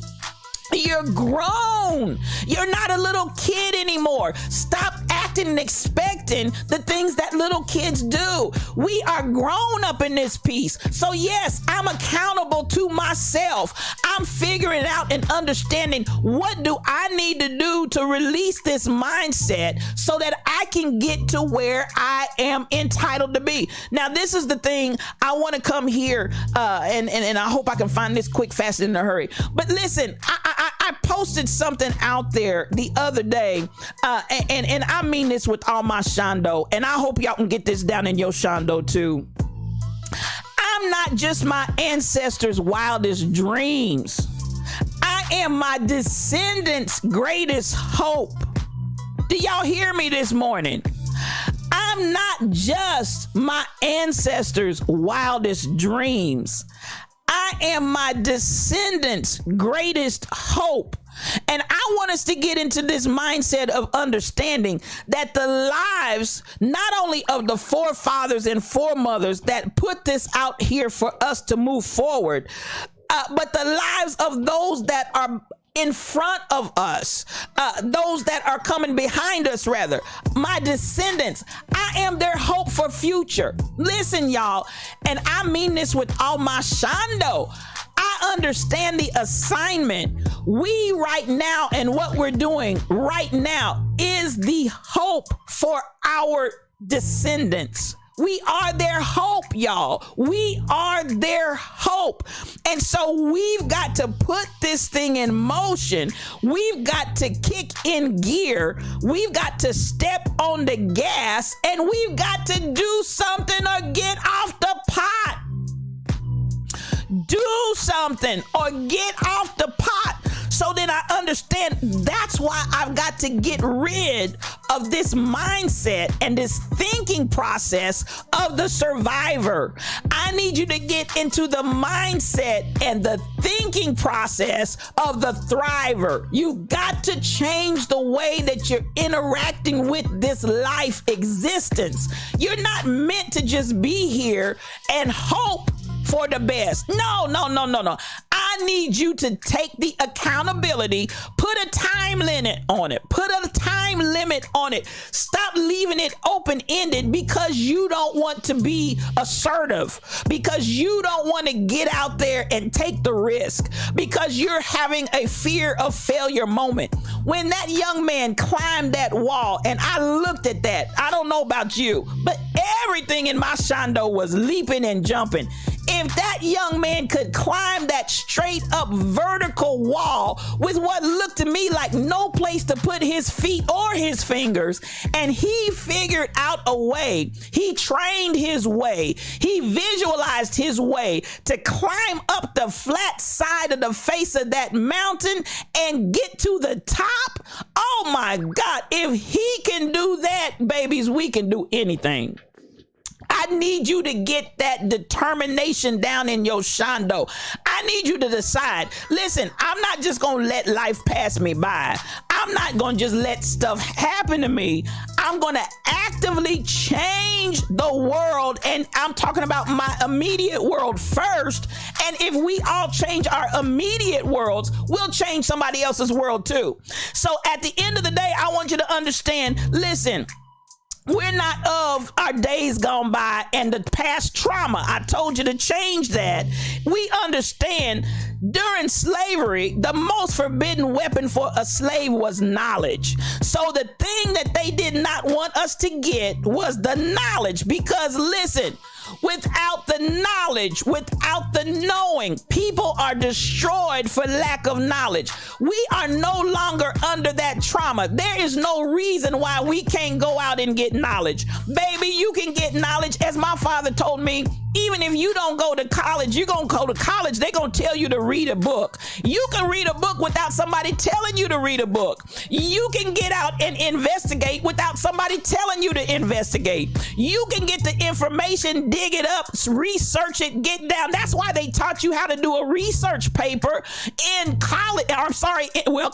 You're grown. You're not a little kid anymore. Stop acting and expecting the things that little kids do. We are grown up in this piece. So yes, I'm accountable to myself. I'm figuring out and understanding what do I need to do to release this mindset so that I can get to where I am entitled to be. Now, this is the thing I want to come here and I hope I can find this quick, fast, in a hurry. But listen, I posted something out there the other day, and I mean this with all my shondo, and I hope y'all can get this down in your shondo too. I'm not just my ancestors' wildest dreams. I am my descendants' greatest hope. Do y'all hear me this morning? I'm not just my ancestors' wildest dreams. I am my descendants' greatest hope. And I want us to get into this mindset of understanding that the lives, not only of the forefathers and foremothers that put this out here for us to move forward, but the lives of those that are in front of us, those that are coming behind us, rather, my descendants, I am their hope for future. Listen, y'all, and I mean this with all my shondo. I understand the assignment. We right now and what we're doing right now is the hope for our descendants. We are their hope, y'all. We are their hope. And so we've got to put this thing in motion. We've got to kick in gear. We've got to step on the gas, and we've got to do something or get off the pot. Do something or get off the pot. So then I understand that's why I've got to get rid of this mindset and this thinking process of the survivor. I need you to get into the mindset and the thinking process of the thriver. You've got to change the way that you're interacting with this life existence. You're not meant to just be here and hope for the best. No. I need you to take the accountability, put a time limit on it. Stop leaving it open-ended because you don't want to be assertive, because you don't want to get out there and take the risk, because you're having a fear of failure moment. When that young man climbed that wall and I looked at that, I don't know about you, but everything in my shondo was leaping and jumping. if that young man could climb that straight up vertical wall with what looked to me like no place to put his feet or his fingers, and he figured out a way, he trained his way, he visualized his way to climb up the flat side of the face of that mountain and get to the top. Oh my God, if he can do that, babies, we can do anything. I need you to get that determination down in your shondo. I need you to decide, listen, I'm not just going to let life pass me by. I'm not going to just let stuff happen to me. I'm going to actively change the world. And I'm talking about my immediate world first. And if we all change our immediate worlds, we'll change somebody else's world too. So at the end of the day, I want you to understand, listen, we're not of our days gone by and the past trauma. I told you to change that. We understand during slavery, the most forbidden weapon for a slave was knowledge. So the thing that they did not want us to get was the knowledge, because listen, without the knowledge, without the knowing, people are destroyed for lack of knowledge. We are no longer under that trauma. There is no reason why we can't go out and get knowledge. Baby, you can get knowledge. As my father told me, even if you don't go to college, you're going to go to college, they're going to tell you to read a book. You can read a book without somebody telling you to read a book. You can get out and investigate without somebody telling you to investigate. You can get the information, dig it up, research it, get down. That's why they taught you how to do a research paper in college.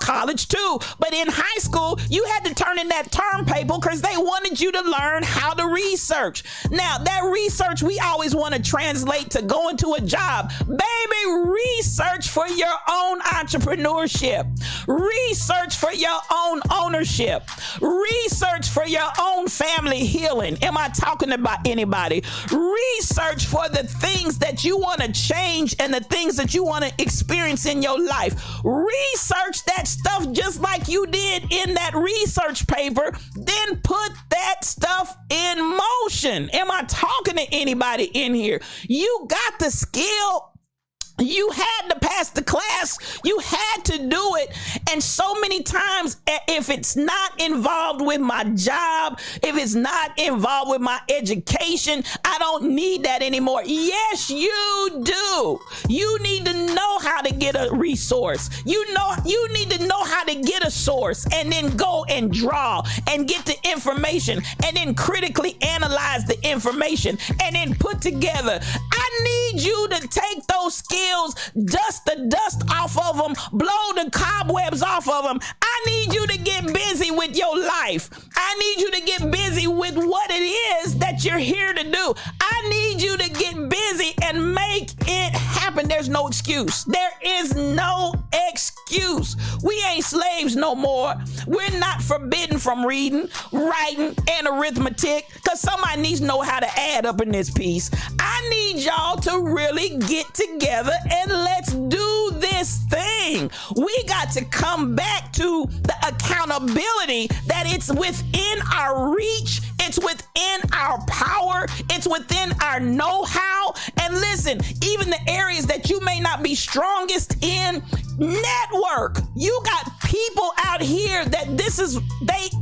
College too. But in high school, you had to turn in that term paper because they wanted you to learn how to research. Now, that research we always want to translate to go into a job. Baby, research for your own entrepreneurship. Research for your own ownership. Research for your own family healing. Am I talking about anybody? Research for the things that you want to change and the things that you want to experience in your life. Research that stuff just like you did in that research paper. Then put that stuff in motion. Am I talking to anybody in here? You got the skill. You had to pass the class. You had to do it. And so many times, if it's not involved with my job, if it's not involved with my education, I don't need that anymore. Yes, you do. You need to know how to get a resource. You need to know how to get a source and then go and draw and get the information and then critically analyze the information and then put together. I need you to take those skills, dust the dust off of them, blow the cobwebs off of them. I need you to get busy with your life. I need you to get busy with what it is that you're here to do. I need you to get busy and make it happen. There's no excuse. There is no excuse. We ain't slaves no more. We're not forbidden from reading, writing, and arithmetic, because somebody needs to know how to add up in this piece. I need y'all to really get together and let's do this thing. We got to come back to the accountability that it's within our reach, it's within our power, it's within our know-how. And listen, even the areas that you may not be strongest in, network. You got people out here that this is,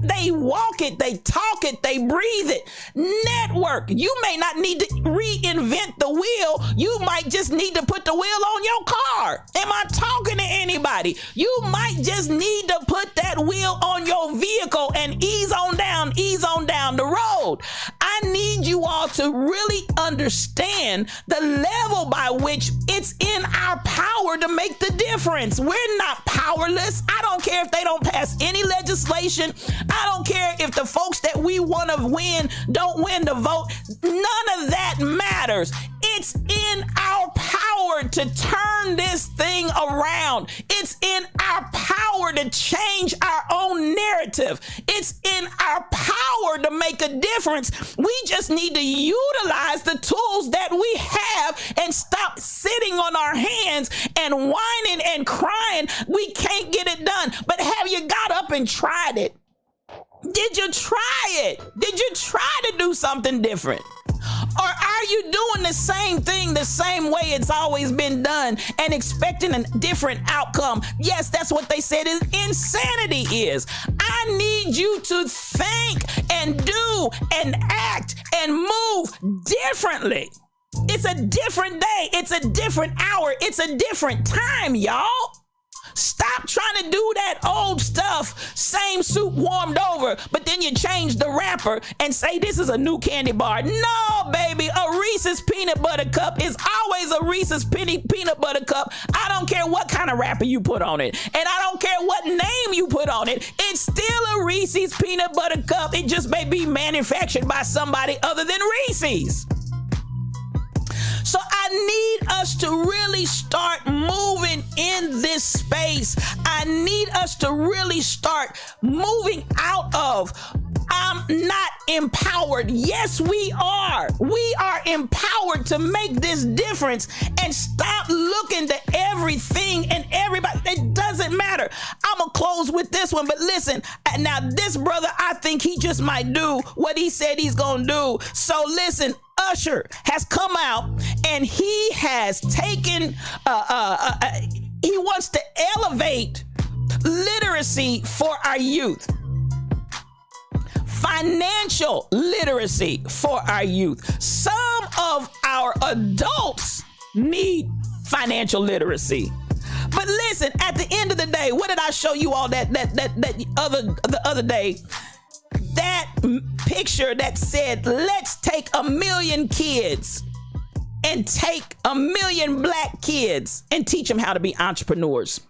they walk it, they talk it, they breathe it. Network. You may not need to reinvent the wheel. You might just need to put the wheel on your car. Am I talking to anybody? You might just need to put that wheel on your vehicle and ease on down the road. I need you all to really understand the level by which it's in our power to make the difference. We're not powerless. I don't care if they don't pass any legislation. I don't care if the folks that we want to win don't win the vote. None of that matters. It's in our power to turn this thing around. It's in our power to change our own narrative. It's in our power to make a difference. We just need to utilize the tools that we have and stop sitting on our hands and whining and crying. We can't get it done. But have you got up and tried it? Did you try it? Did you try to do something different? Or are you doing the same thing the same way it's always been done and expecting a different outcome? Yes, that's what they said insanity is. I need you to think and do and act and move differently. It's a different day. It's a different hour. It's a different time, y'all. Stop trying to do that old stuff, same soup warmed over, but then you change the wrapper and say this is a new candy bar. No, baby, a Reese's peanut butter cup is always a Reese's peanut butter cup. I don't care what kind of wrapper you put on it, and I don't care what name you put on it. It's still a Reese's peanut butter cup. It just may be manufactured by somebody other than Reese's. So I need us to really start moving in this space. I need us to really start moving out of I'm not empowered. Yes, we are. We are empowered to make this difference and stop looking to everything and everybody. It doesn't matter. I'm going to close with this one. But listen, now this brother, I think he just might do what he said he's going to do. So listen, Usher has come out and he has taken, he wants to elevate literacy for our youth. Financial literacy for our youth. Some of our adults need financial literacy. But listen, at the end of the day, what did I show you all the other day? That picture that said, let's take 1 million kids and take 1 million black kids and teach them how to be entrepreneurs.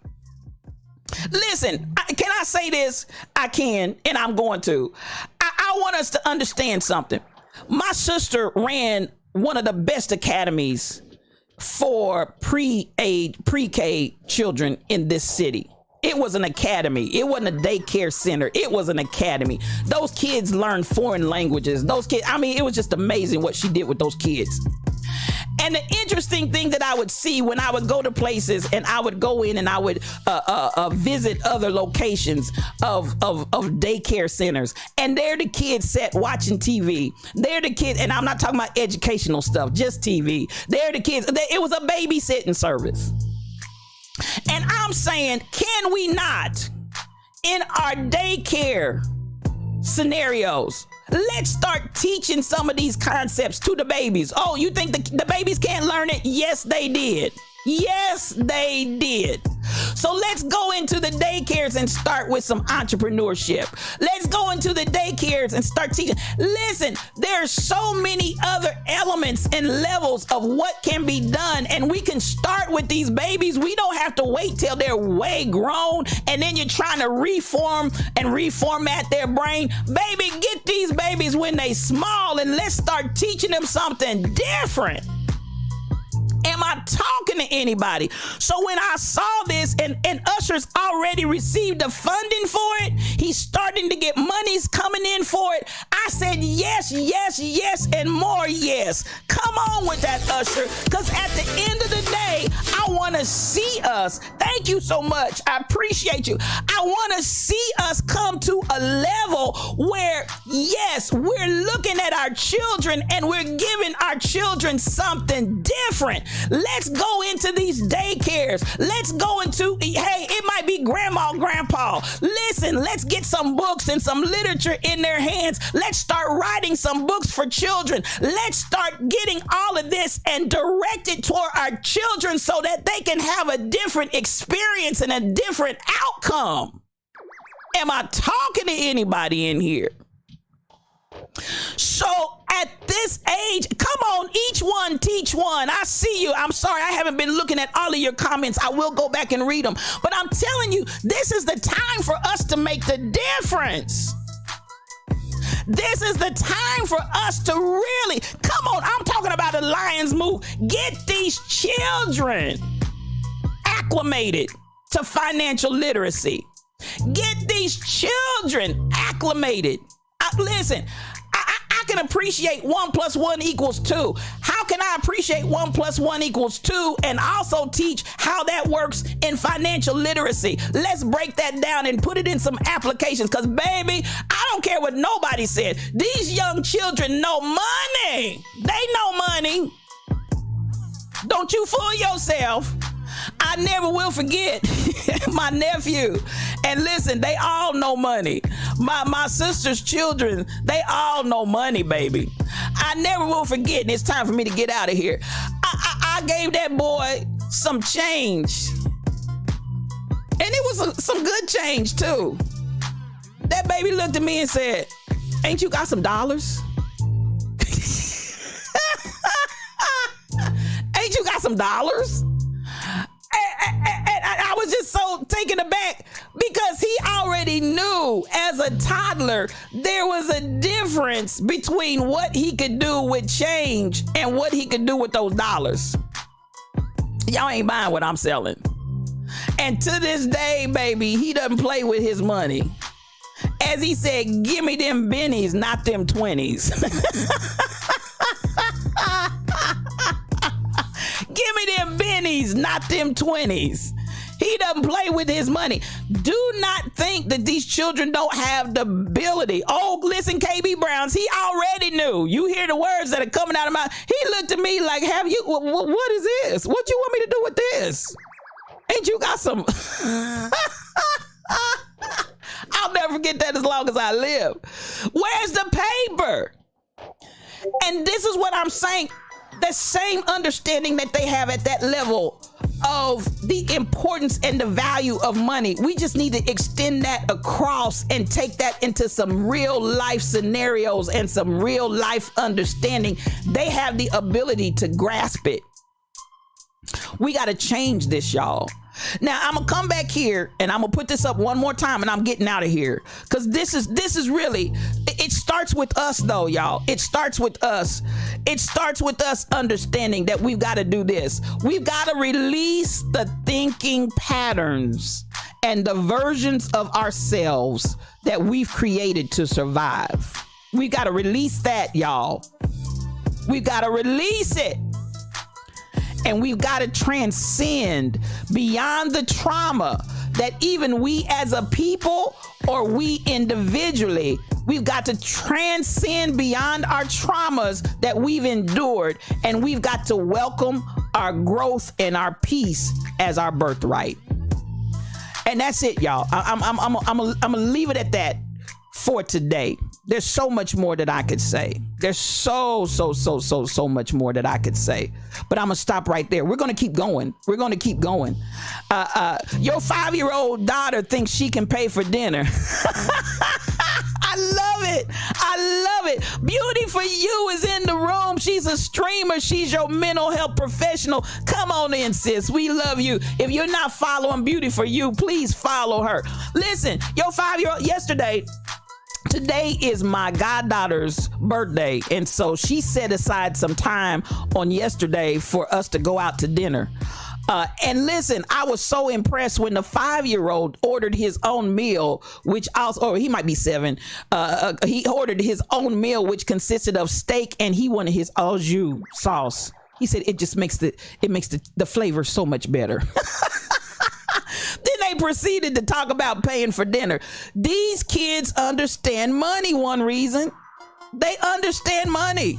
Listen, can I say this? I can, and I'm going to. I want us to understand something. My sister ran one of the best academies for pre-K children in this city. It was an academy. It wasn't a daycare center. It was an academy. Those kids learned foreign languages. Those kids, I mean, it was just amazing what she did with those kids. And the interesting thing that I would see when I would go to places and I would go in and I would visit other locations of daycare centers, and there the kids sat watching TV. They're the kids, and I'm not talking about educational stuff, just TV. They're the kids. It was a babysitting service. And I'm saying, can we not, in our daycare scenarios, let's start teaching some of these concepts to the babies. Oh, you think the babies can't learn it? Yes, they did. Yes, they did. So let's go into the daycares and start with some entrepreneurship. Let's go into the daycares and start teaching. Listen, there's so many other elements and levels of what can be done, and we can start with these babies. We don't have to wait till they're way grown and then you're trying to reform and reformat their brain. Baby, get these babies when they small and let's start teaching them something different. Am I talking to anybody? So when I saw this and Usher's already received the funding for it, he's starting to get monies coming in for it, I said yes, yes, yes, and more yes. Come on with that, Usher, because at the end of the day, I want to see us. Thank you so much. I appreciate you. I want to see us come to a level where, yes, we're looking at our children and we're giving our children something different. Let's go into these daycares. Let's go into, hey, it might be grandma, grandpa. Listen, let's get some books and some literature in their hands. Let's start writing some books for children. Let's start getting all of this and direct it toward our children so that they can have a different experience and a different outcome. Am I talking to anybody in here? So at this age, come on, each one teach one. I see you. I'm sorry, I haven't been looking at all of your comments. I will go back and read them. But I'm telling you, this is the time for us to make the difference. This is the time for us to really, come on, I'm talking about a lion's move. Get these children acclimated to financial literacy. Get these children acclimated. Listen, I can appreciate 1 + 1 = 2? How can I appreciate 1 + 1 = 2 and also teach how that works in financial literacy? Let's break that down and put it in some applications, because baby, I don't care what nobody said. These young children know money. They know money. Don't you fool yourself. I never will forget my nephew. And listen, they all know money. My sister's children, they all know money, baby. I never will forget, and it's time for me to get out of here. I gave that boy some change. And it was some good change, too. That baby looked at me and said, "Ain't you got some dollars? Ain't you got some dollars?" And I was just so taken aback, because he already knew as a toddler there was a difference between what he could do with change and what he could do with those dollars. Y'all ain't buying what I'm selling. And to this day, baby, he doesn't play with his money. As he said, "Give me them bennies, not them 20s. Give me them bennies, not them 20s. He doesn't play with his money. Do not think that these children don't have the ability. Oh, listen, KB Browns, he already knew. You hear the words that are coming out of my mouth. He looked at me like, what is this? What you want me to do with this? Ain't you got some? I'll never forget that as long as I live. Where's the paper? And this is what I'm saying. The same understanding that they have at that level of the importance and the value of money, we just need to extend that across and take that into some real life scenarios and some real life understanding. They have the ability to grasp it. We got to change this, y'all. Now, I'm going to come back here and I'm going to put this up one more time and I'm getting out of here. Because this is really, it starts with us though, y'all. It starts with us. It starts with us understanding that we've got to do this. We've got to release the thinking patterns and the versions of ourselves that we've created to survive. We've got to release that, y'all. We've got to release it. And we've got to transcend beyond the trauma that even we as a people or we individually, we've got to transcend beyond our traumas that we've endured. And we've got to welcome our growth and our peace as our birthright. And that's it, y'all. I'm gonna leave it at that for today. There's so much more that I could say. There's so much more that I could say. But I'm going to stop right there. We're going to keep going. We're going to keep going. Your 5-year-old daughter thinks she can pay for dinner. I love it. I love it. Beauty for You is in the room. She's a streamer. She's your mental health professional. Come on in, sis. We love you. If you're not following Beauty for You, please follow her. Listen, your 5-year-old today is my goddaughter's birthday, and so she set aside some time on yesterday for us to go out to dinner. And listen, I was so impressed when the 5-year-old ordered his own meal, which also, or he might be 7. He ordered his own meal, which consisted of steak, and he wanted his au jus sauce. He said it just makes the flavor so much better. Then they proceeded to talk about paying for dinner. These kids understand money. One reason, they understand money.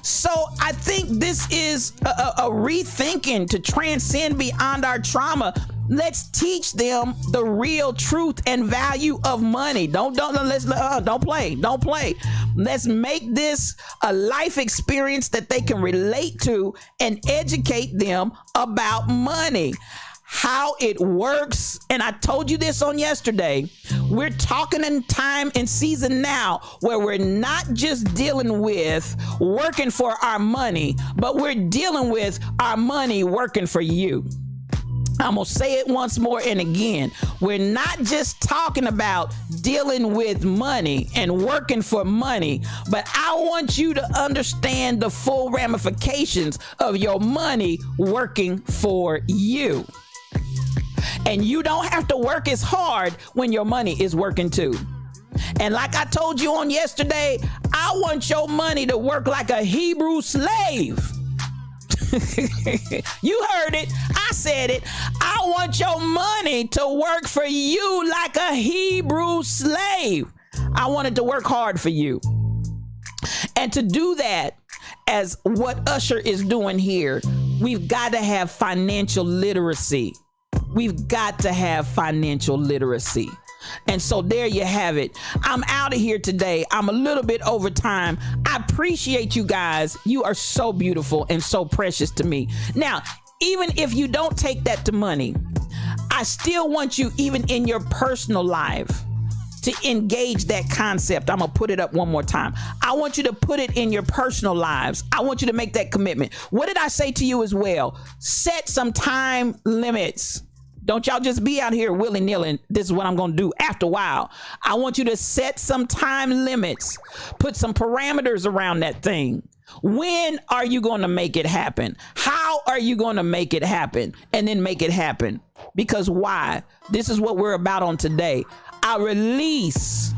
So I think this is a rethinking to transcend beyond our trauma. Let's teach them the real truth and value of money. Don't play. Let's make this a life experience that they can relate to and educate them about money, how it works. And I told you this on yesterday. We're talking in time and season now where we're not just dealing with working for our money, but we're dealing with our money working for you. I'm going to say it once more and again. We're not just talking about dealing with money and working for money, but I want you to understand the full ramifications of your money working for you. And you don't have to work as hard when your money is working too. And like I told you on yesterday, I I want your money to work like a Hebrew slave. You heard it. I said it. I want your money to work for you like a Hebrew slave. I want it to work hard for you. And to do that, as what Usher is doing here, we've got to have financial literacy. We've got to have financial literacy. And so there you have it. I'm out of here today. I'm a little bit over time. I appreciate you guys. You are so beautiful and so precious to me. Now, even if you don't take that to money, I still want you, even in your personal life, to engage that concept. I'm gonna put it up one more time. I want you to put it in your personal lives. I want you to make that commitment. What did I say to you as well? Set some time limits. Don't y'all just be out here willy-nilly. This is what I'm going to do after a while. I want you to set some time limits. Put some parameters around that thing. When are you going to make it happen? How are you going to make it happen? And then make it happen. Because why? This is what we're about on today. I release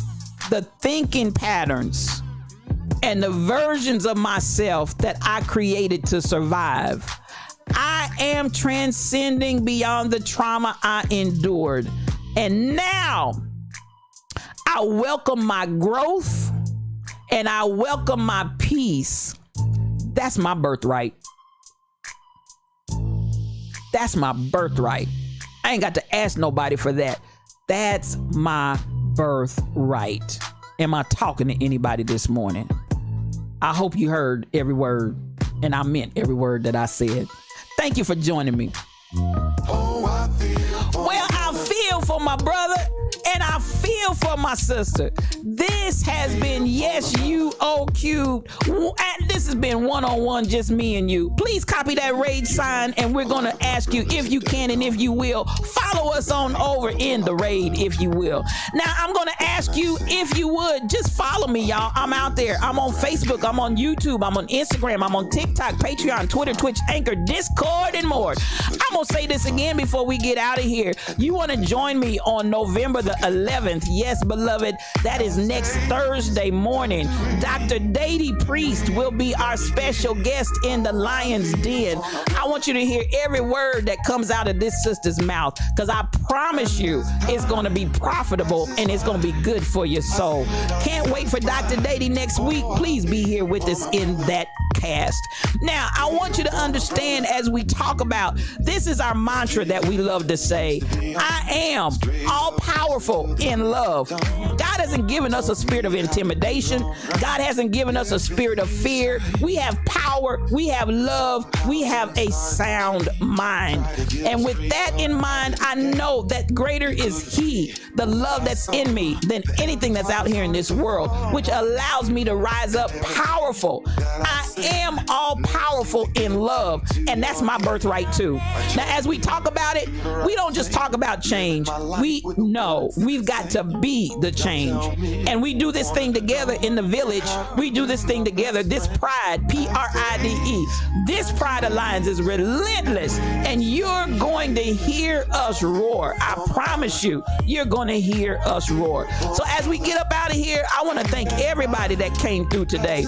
the thinking patterns and the versions of myself that I created to survive. I am transcending beyond the trauma I endured. And now I welcome my growth and I welcome my peace. That's my birthright. That's my birthright. I ain't got to ask nobody for that. That's my birthright. Am I talking to anybody this morning? I hope you heard every word, and I meant every word that I said. Thank you for joining me. Well, I feel for my brother and I feel for my sister. This has been Yes You O Cubed. And this has been one-on-one, just me and you. Please copy that rage sign, and we're going to ask you if you can and if you will, follow us on over in the raid, if you will. Now, I'm going to ask you if you would just follow me, y'all. I'm out there. I'm on Facebook. I'm on YouTube. I'm on Instagram. I'm on TikTok, Patreon, Twitter, Twitch, Anchor, Discord, and more. I'm going to say this again before we get out of here. You want to join me on November the 11th? Yes, beloved. That is next Thursday morning. Dr. Dady Priest will be our special guest in the Lion's Den. I want you to hear every word that comes out of this sister's mouth, because I promise you it's going to be profitable and it's going to be good for your soul. Can't wait for Dr. Dady next week. Please be here with us in that cast. Now, I want you to understand, as we talk about, this is our mantra that we love to say: I am all powerful in love. God hasn't given us a spirit of intimidation. God hasn't given us a spirit of fear. We have power. We have love. We have a sound mind. And with that in mind, I know that greater is He, the love that's in me, than anything that's out here in this world, which allows me to rise up powerful. I am all powerful in love, and that's my birthright too. Now, as we talk about it, we don't just talk about change. We know we've got to be the change, and we do this thing together in the village. We do this thing together. This pride, Pride, this Pride Alliance is relentless, and you're going to hear us roar. I promise you, you're going to hear us roar. So as we get up out of here, I want to thank everybody that came through today.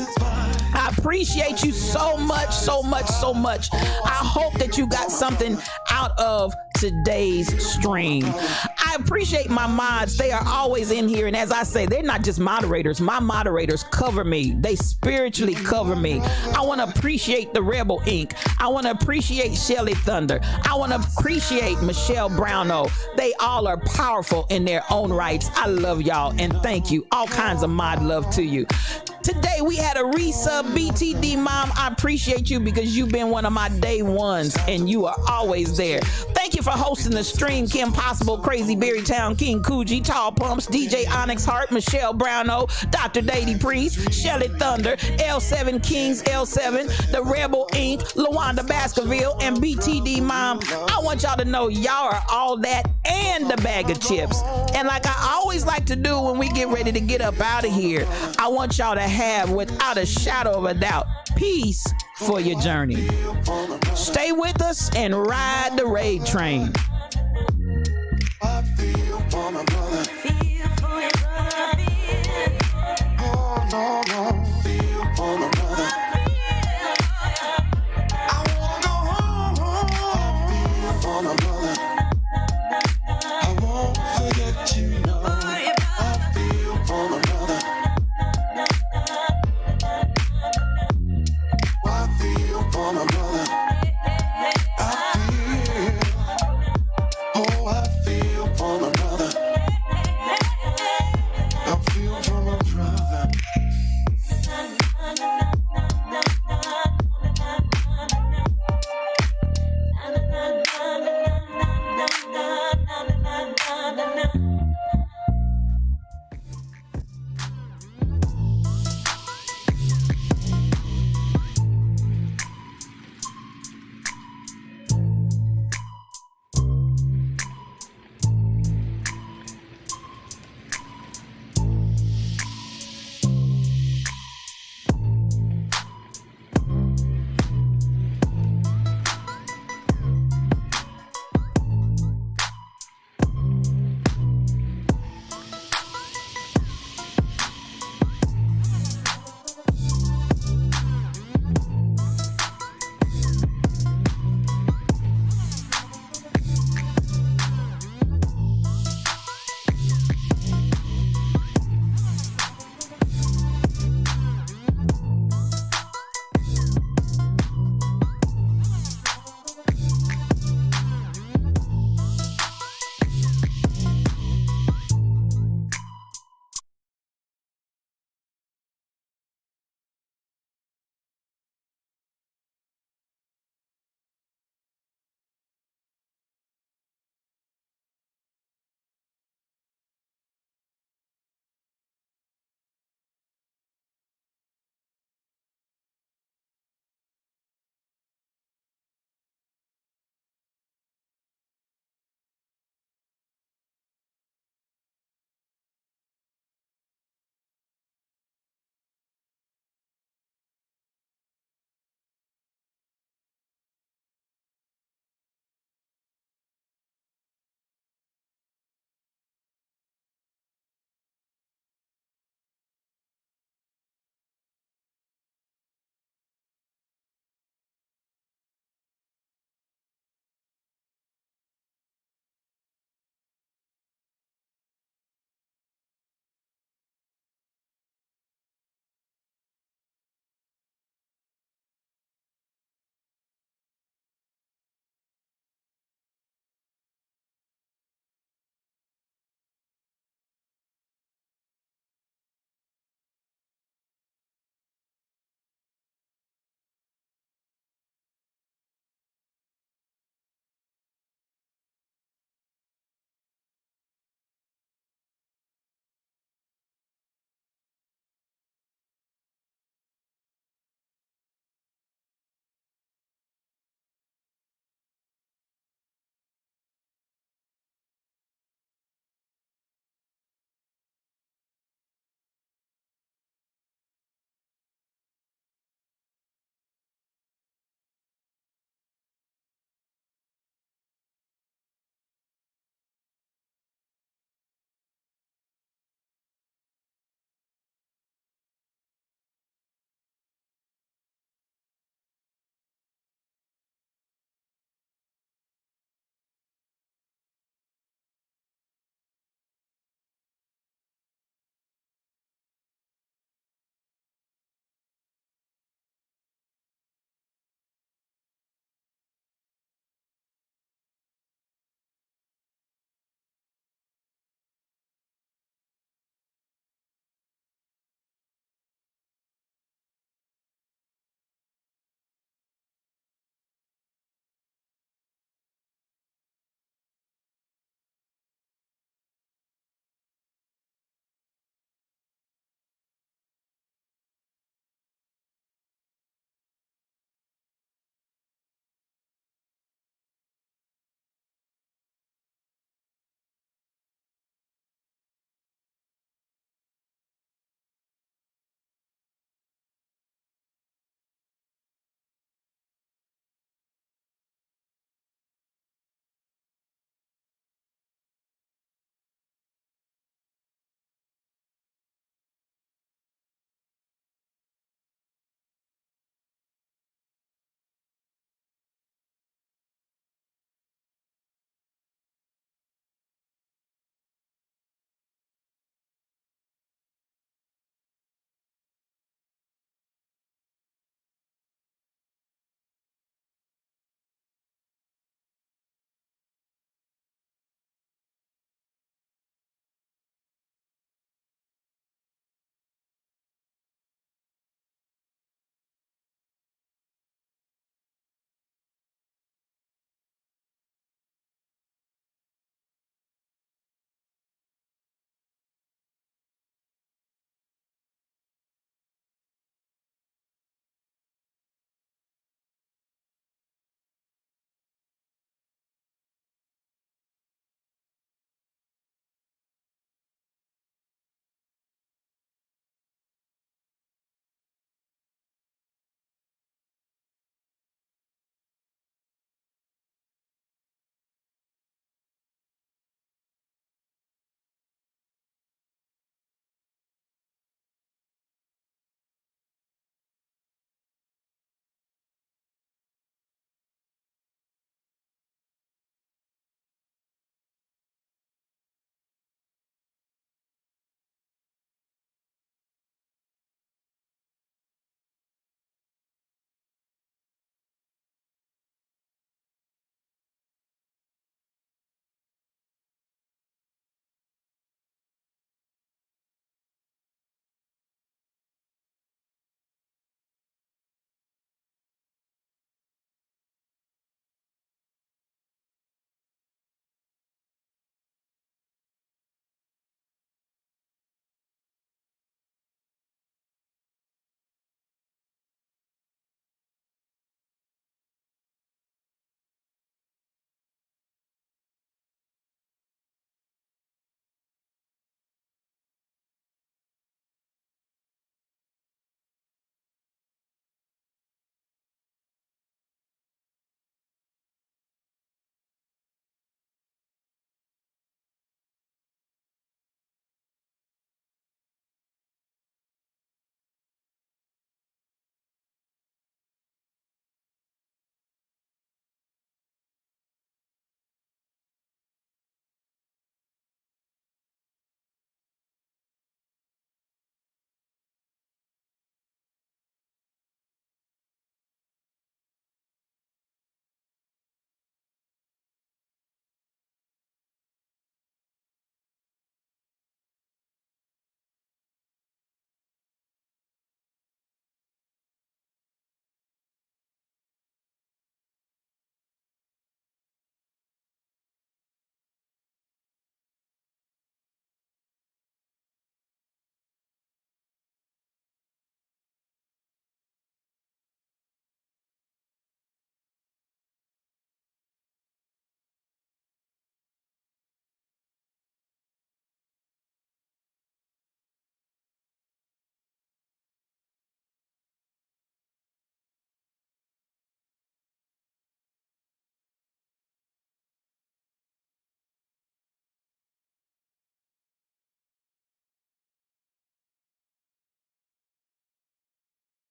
I appreciate you so much, so much, so much. I hope that you got something out of today's stream. I appreciate my mods. They are always in here. And as I say, they're not just moderators. My moderators cover me. They spiritually cover me. I want to appreciate the Rebel Inc. I want to appreciate Shelly Thunder. I want to appreciate Michelle Browno. They all are powerful in their own rights. I love y'all and thank you. All kinds of mod love to you. Today we had a resub. BTD Mom, I appreciate you because you've been one of my day ones and you are always there. Thank you for hosting the stream, Kim Possible, Crazy Berrytown, King Coogee, Tall Pumps, DJ Onyx Hart, Michelle Browno, Dr. Dady Priest, Shelly Thunder, L7 Kings, L7, The Rebel Inc., LaWanda Baskerville, and BTD Mom. I want y'all to know y'all are all that and a bag of chips. And like I always like to do when we get ready to get up out of here, I want y'all to have, without a shadow of a doubt, peace for your journey. Stay with us and ride the raid train. I feel for my brother.